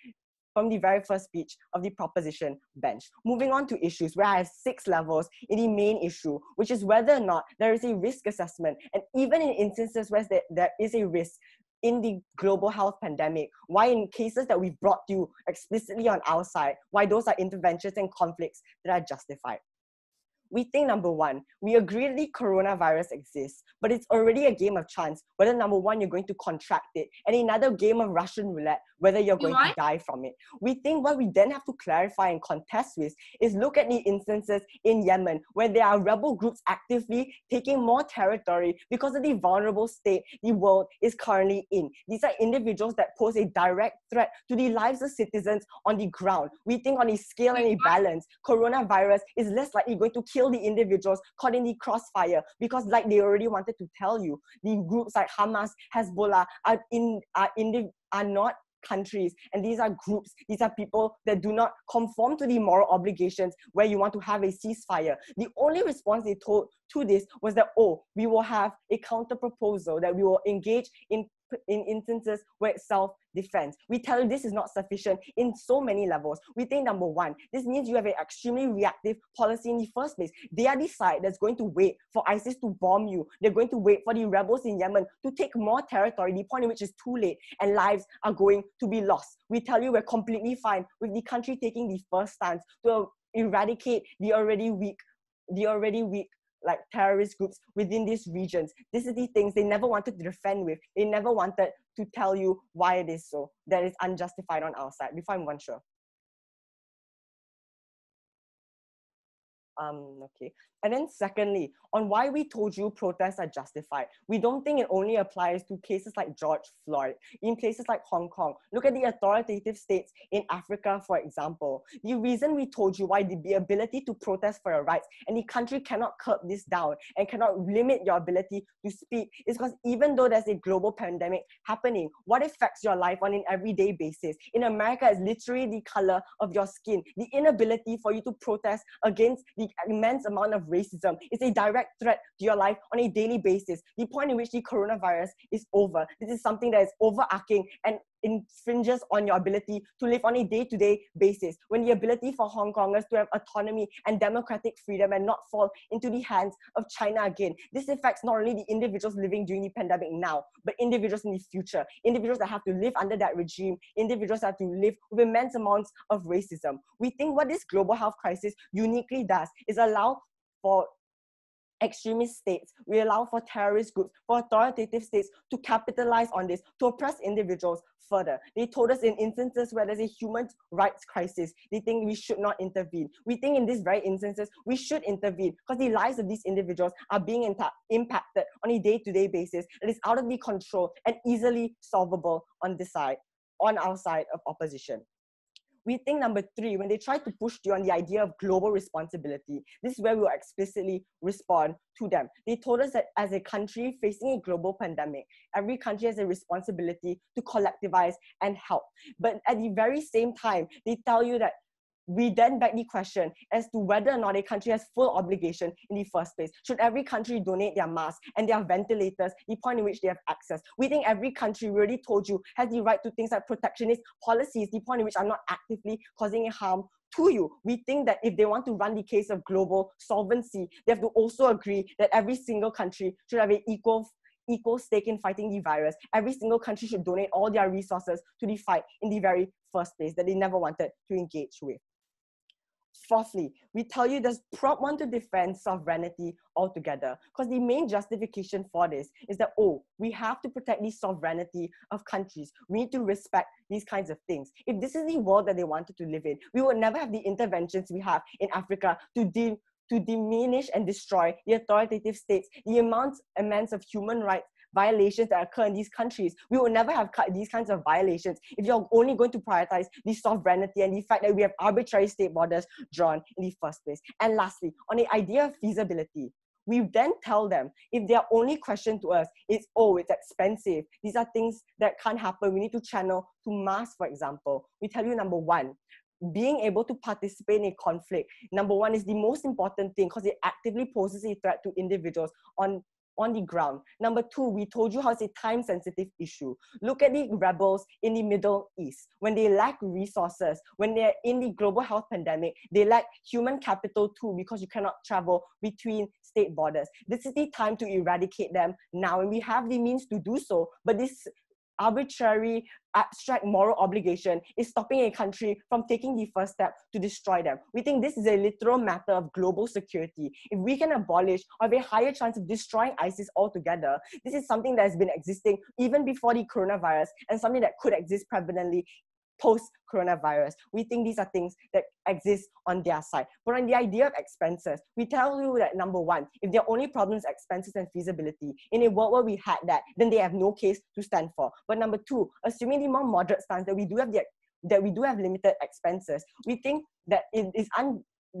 G: of the proposition bench. Moving on to issues where I have 6 levels in the main issue, which is whether or not there is a risk assessment. And even in instances where there is a risk in the global health pandemic, why in cases that we've brought to you explicitly on our side, why those are interventions and conflicts that are justified. We think, number one, we agree that the coronavirus exists, but it's already a game of chance whether, number one, you're going to contract it, and another game of Russian roulette whether you're going to die from it. We think what we then have to clarify and contest with is look at the instances in Yemen where there are rebel groups actively taking more territory because of the vulnerable state the world is currently in. These are individuals that pose a direct threat to the lives of citizens on the ground. We think on a scale and a balance, coronavirus is less likely going to kill the individuals caught in the crossfire because, like they already wanted to tell you, the groups like Hamas, Hezbollah are not countries, and these are groups, these are people that do not conform to the moral obligations where you want to have a ceasefire. The only response they told to this was that, oh, we will have a counter proposal, that we will engage in instances where it's self-defense. We tell you this is not sufficient in so many levels. We think, number one, this means you have an extremely reactive policy in the first place. They are the side that's going to wait for ISIS to bomb you. They're going to wait for the rebels in Yemen to take more territory, the point in which is too late, and lives are going to be lost. We tell you we're completely fine with the country taking the first stance to eradicate the already weak like terrorist groups within these regions. These are the things they never wanted to defend with. They never wanted to tell you why it is so. That is unjustified on our side. Before I'm unsure. Okay. And then secondly, on why we told you protests are justified. We don't think it only applies to cases like George Floyd. In places like Hong Kong, look at the authoritative states in Africa, for example. The reason we told you why the ability to protest for your rights and the country cannot curb this down and cannot limit your ability to speak is because even though there's a global pandemic happening, what affects your life on an everyday basis? In America, it's literally the color of your skin. The inability for you to protest against the immense amount of racism is a direct threat to your life on a daily basis. The point in which the coronavirus is over. This is something that is overarching and infringes on your ability to live on a day-to-day basis. When the ability for Hong Kongers to have autonomy and democratic freedom and not fall into the hands of China again. This affects not only the individuals living during the pandemic now, but individuals in the future. Individuals that have to live under that regime. Individuals that have to live with immense amounts of racism. We think what this global health crisis uniquely does is allow for extremist states, we allow for terrorist groups, for authoritative states to capitalize on this, to oppress individuals further. They told us in instances where there's a human rights crisis, they think we should not intervene. We think in these very instances, we should intervene because the lives of these individuals are being impacted on a day-to-day basis. It is out of the control and easily solvable on this side, on our side of opposition. We think number three, when they try to push you on the idea of global responsibility, this is where we will explicitly respond to them. They told us that as a country facing a global pandemic, every country has a responsibility to collectivize and help. But at the very same time, they tell you that we then beg the question as to whether or not a country has full obligation in the first place. Should every country donate their masks and their ventilators, the point in which they have access? We think every country, we already told you, has the right to things like protectionist policies, the point in which are not actively causing harm to you. We think that if they want to run the case of global solvency, they have to also agree that every single country should have an equal stake in fighting the virus. Every single country should donate all their resources to the fight in the very first place that they never wanted to engage with. Fourthly, we tell you does Prop want to defend sovereignty altogether? Because the main justification for this is that, oh, we have to protect the sovereignty of countries. We need to respect these kinds of things. If this is the world that they wanted to live in, we would never have the interventions we have in Africa to diminish and destroy the authoritative states, the immense of human rights violations that occur in these countries. We will never have these kinds of violations if you're only going to prioritize the sovereignty and the fact that we have arbitrary state borders drawn in the first place. And lastly, on the idea of feasibility, we then tell them, if their only question to us is, oh, it's expensive, these are things that can't happen, we need to channel to masks, for example. We tell you, number one, being able to participate in a conflict, number one, is the most important thing because it actively poses a threat to individuals on on the ground. Number two, we told you how it's a time-sensitive issue. Look at the rebels in the Middle East. When they lack resources, when they're in the global health pandemic, they lack human capital too, because you cannot travel between state borders. This is the time to eradicate them now, and we have the means to do so, but this arbitrary, abstract moral obligation is stopping a country from taking the first step to destroy them. We think this is a literal matter of global security. If we can abolish or have a higher chance of destroying ISIS altogether, this is something that has been existing even before the coronavirus and something that could exist prevalently post-coronavirus. We think these are things that exist on their side. But on the idea of expenses, we tell you that number one, if their only problem is expenses and feasibility, in a world where we had that, then they have no case to stand for. But number two, assuming the more moderate stance that we do have limited expenses, we think that it is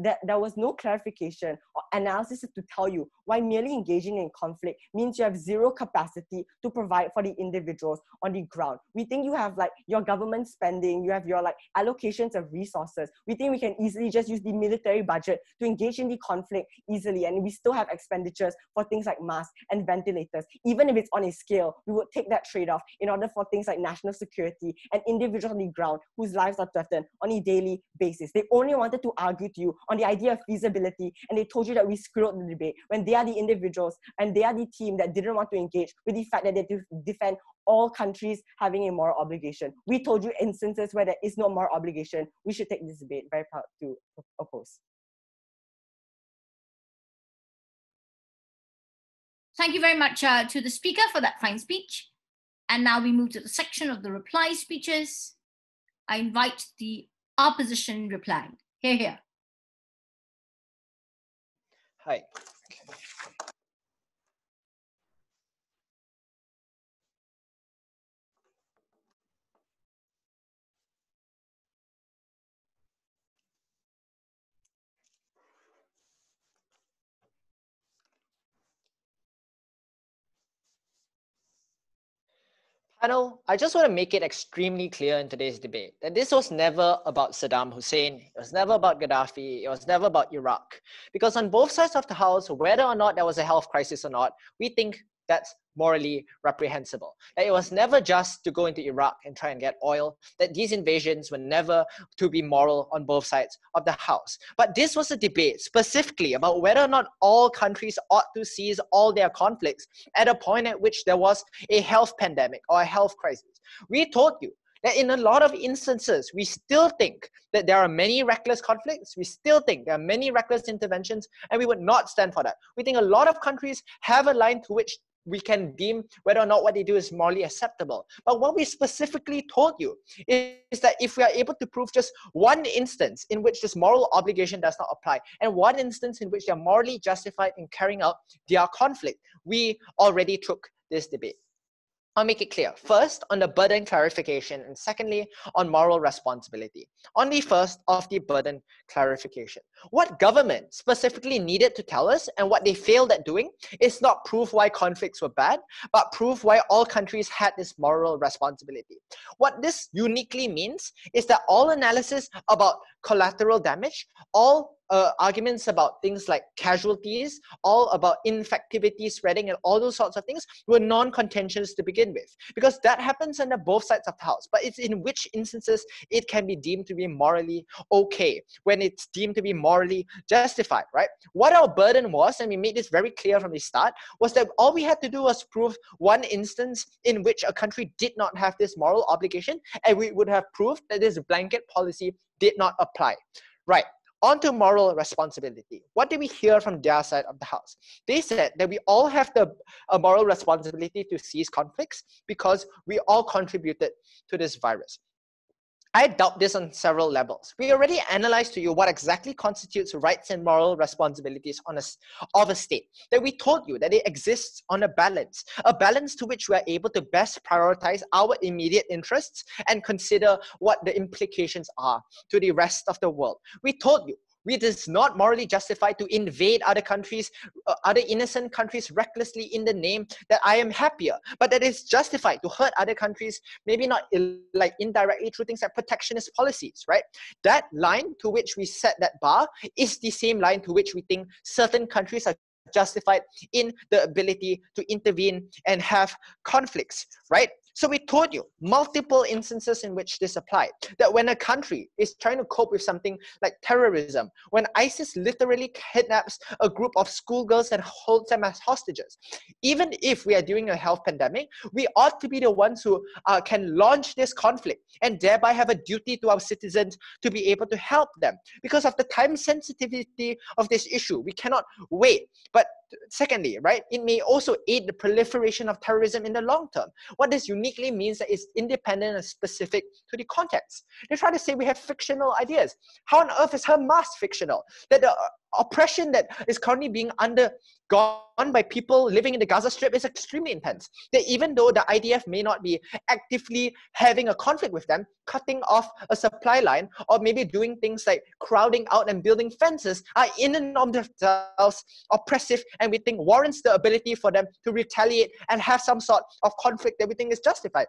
G: that there was no clarification or analysis to tell you why merely engaging in conflict means you have zero capacity to provide for the individuals on the ground. We think you have like your government spending, you have your like allocations of resources. We think we can easily just use the military budget to engage in the conflict easily, and we still have expenditures for things like masks and ventilators. Even if it's on a scale, we would take that trade-off in order for things like national security and individuals on the ground whose lives are threatened on a daily basis. They only wanted to argue to you on the idea of feasibility, and they told you that we screwed up the debate when they are the individuals and they are the team that didn't want to engage with the fact that they defend all countries having a moral obligation. We told you instances where there is no moral obligation. We should take this debate. Very proud to oppose.
A: Thank you very much to the speaker for that fine speech. And now we move to the section of the reply speeches. I invite the opposition replying. Here.
E: Hi. Panel, I just want to make it extremely clear in today's debate that this was never about Saddam Hussein, it was never about Gaddafi, it was never about Iraq. Because on both sides of the house, whether or not there was a health crisis or not, we think that's morally reprehensible. That it was never just to go into Iraq and try and get oil, that these invasions were never to be moral on both sides of the house. But this was a debate specifically about whether or not all countries ought to cease all their conflicts at a point at which there was a health pandemic or a health crisis. We told you that in a lot of instances, we still think that there are many reckless conflicts, we still think there are many reckless interventions, and we would not stand for that. We think a lot of countries have a line to which we can deem whether or not what they do is morally acceptable. But what we specifically told you is that if we are able to prove just one instance in which this moral obligation does not apply, and one instance in which they are morally justified in carrying out their conflict, we already took this debate. I'll make it clear. First, on the burden clarification, and secondly, on moral responsibility. On the first of the burden clarification, what government specifically needed to tell us and what they failed at doing is not prove why conflicts were bad, but prove why all countries had this moral responsibility. What this uniquely means is that all analysis about collateral damage, all arguments about things like casualties, all about infectivity spreading and all those sorts of things were non-contentious to begin with, because that happens under both sides of the house. But it's in which instances it can be deemed to be morally okay, when it's deemed to be morally justified, right? What our burden was, and we made this very clear from the start, was that all we had to do was prove one instance in which a country did not have this moral obligation, and we would have proved that this blanket policy did not apply. Right. On to moral responsibility. What did we hear from their side of the house? They said that we all have a moral responsibility to cease conflicts because we all contributed to this virus. I doubt this on several levels. We already analyzed to you what exactly constitutes rights and moral responsibilities of a state. That we told you that it exists on a balance to which we are able to best prioritize our immediate interests and consider what the implications are to the rest of the world. We told you it is not morally justified to invade other countries, other innocent countries recklessly in the name that I am happier, but that it's justified to hurt other countries, maybe not like indirectly through things like protectionist policies, right? That line to which we set that bar is the same line to which we think certain countries are justified in the ability to intervene and have conflicts, right? So we told you multiple instances in which this applied, that when a country is trying to cope with something like terrorism, when ISIS literally kidnaps a group of schoolgirls and holds them as hostages, even if we are doing a health pandemic, we ought to be the ones who can launch this conflict and thereby have a duty to our citizens to be able to help them. Because of the time sensitivity of this issue, we cannot wait. But secondly, right, it may also aid the proliferation of terrorism in the long term. What this uniquely means that it's independent and specific to the context. They try to say we have fictional ideas. How on earth is Hamas fictional? That the oppression that is currently being undergone by people living in the Gaza Strip is extremely intense. That even though the IDF may not be actively having a conflict with them, cutting off a supply line or maybe doing things like crowding out and building fences are in and of themselves oppressive, and we think warrants the ability for them to retaliate and have some sort of conflict that we think is justified.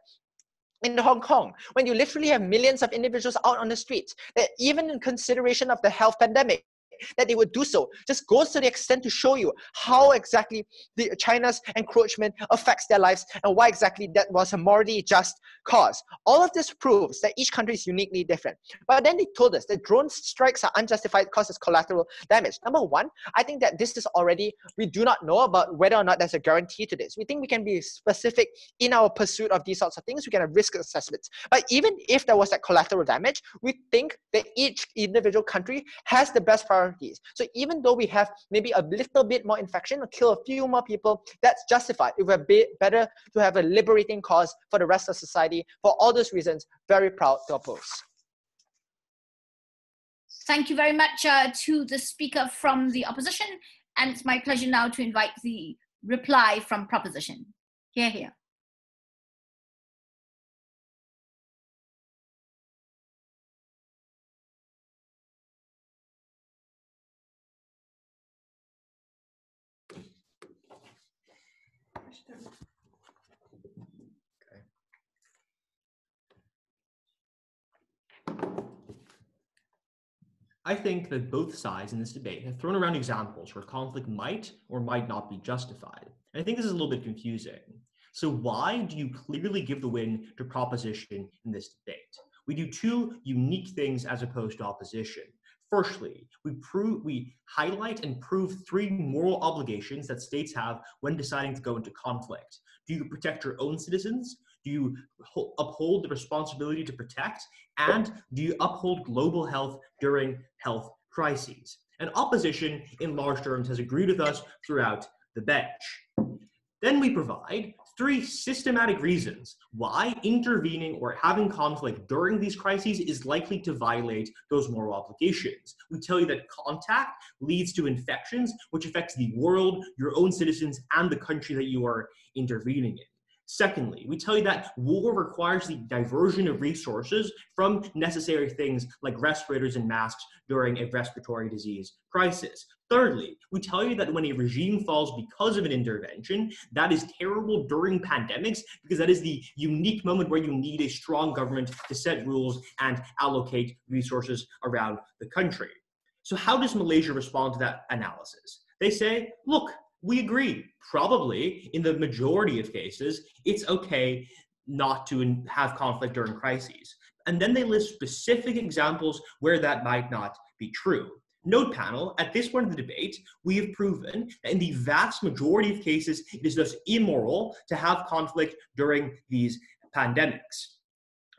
E: In Hong Kong, when you literally have millions of individuals out on the streets, that even in consideration of the health pandemic, that they would do so, just goes to the extent to show you how exactly China's encroachment affects their lives and why exactly that was a morally just cause. All of this proves that each country is uniquely different. But then they told us that drone strikes are unjustified because it's collateral damage. Number one, I think that this is already, we do not know about whether or not there's a guarantee to this. We think we can be specific in our pursuit of these sorts of things. We can have risk assessments. But even if there was that collateral damage, we think that each individual country has the best priority. So even though we have maybe a little bit more infection or kill a few more people, that's justified. It would be better to have a liberating cause for the rest of society. For all those reasons, very proud to oppose.
A: Thank you very much to the speaker from the opposition. And it's my pleasure now to invite the reply from proposition. Hear, hear.
D: I think that both sides in this debate have thrown around examples where conflict might or might not be justified. And I think this is a little bit confusing. So why do you clearly give the win to proposition in this debate? We do two unique things as opposed to opposition. Firstly, we highlight and prove three moral obligations that states have when deciding to go into conflict. Do you protect your own citizens? Do you uphold the responsibility to protect? And do you uphold global health during health crises? And opposition, in large terms, has agreed with us throughout the bench. Then we provide three systematic reasons why intervening or having conflict during these crises is likely to violate those moral obligations. We tell you that contact leads to infections, which affects the world, your own citizens, and the country that you are intervening in. Secondly, we tell you that war requires the diversion of resources from necessary things like respirators and masks during a respiratory disease crisis. Thirdly, we tell you that when a regime falls because of an intervention, that is terrible during pandemics because that is the unique moment where you need a strong government to set rules and allocate resources around the country. So how does Malaysia respond to that analysis? They say, look, we agree. Probably in the majority of cases, it's okay not to have conflict during crises. And then they list specific examples where that might not be true. Note panel, at this point of the debate, we have proven that in the vast majority of cases, it is thus immoral to have conflict during these pandemics.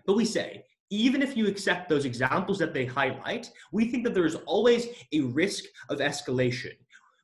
D: But we say, even if you accept those examples that they highlight, we think that there is always a risk of escalation.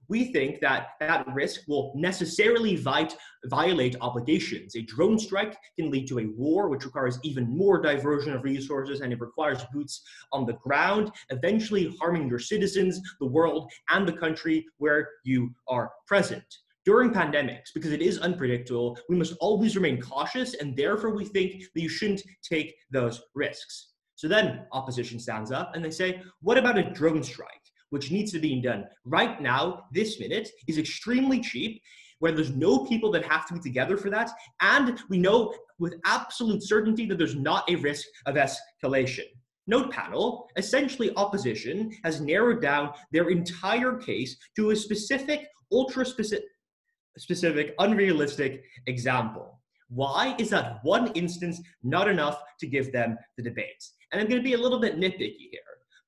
D: We think that that risk will necessarily violate obligations. A drone strike can lead to a war, which requires even more diversion of resources, and it requires boots on the ground, eventually harming your citizens, the world, and the country where you are present. During pandemics, because it is unpredictable, we must always remain cautious, and therefore we think that you shouldn't take those risks. So then opposition stands up and they say, what about a drone strike, which needs to be done right now, this minute, is extremely cheap, where there's no people that have to be together for that, and we know with absolute certainty that there's not a risk of escalation. Note panel, essentially opposition has narrowed down their entire case to a specific, ultra-specific, unrealistic example. Why is that one instance not enough to give them the debates? And I'm going to be a little bit nitpicky here,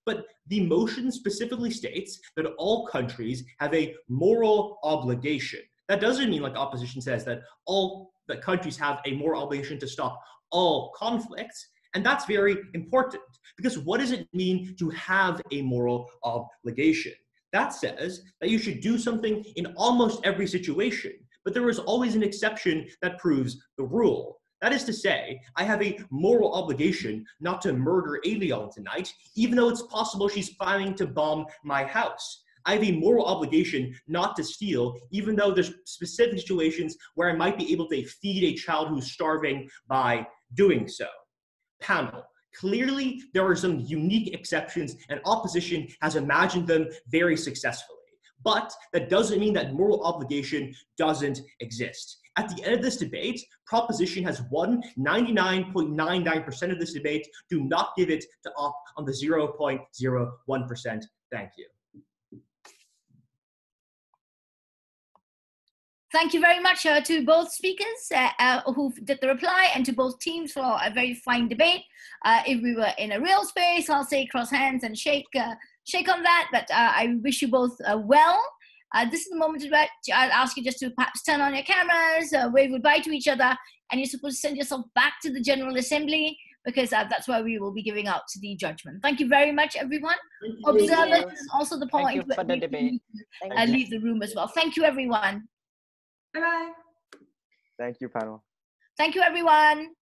D: but the motion specifically states that all countries have a moral obligation. That doesn't mean, like opposition says, that all the countries have a moral obligation to stop all conflicts. And that's very important, because what does it mean to have a moral obligation? That says that you should do something in almost every situation, but there is always an exception that proves the rule. That is to say, I have a moral obligation not to murder Elion tonight, even though it's possible she's planning to bomb my house. I have a moral obligation not to steal, even though there's specific situations where I might be able to feed a child who's starving by doing so. Panel, clearly there are some unique exceptions and opposition has imagined them very successfully. But that doesn't mean that moral obligation doesn't exist. At the end of this debate, proposition has won 99.99% of this debate. Do not give it to op on the 0.01%. Thank you.
A: Thank you very much to both speakers who did the reply, and to both teams for a very fine debate. If we were in a real space, I'll say cross hands and shake on that, but I wish you both well. This is the moment where I'll ask you just to perhaps turn on your cameras, wave goodbye to each other, and you're supposed to send yourself back to the General Assembly, because that's where we will be giving out the judgment. Thank you very much, everyone. Observers is also the point.
E: Thank you for the debate.
A: Leave the room as well. Thank you, everyone.
F: Bye-bye.
C: Thank you, panel.
A: Thank you, everyone.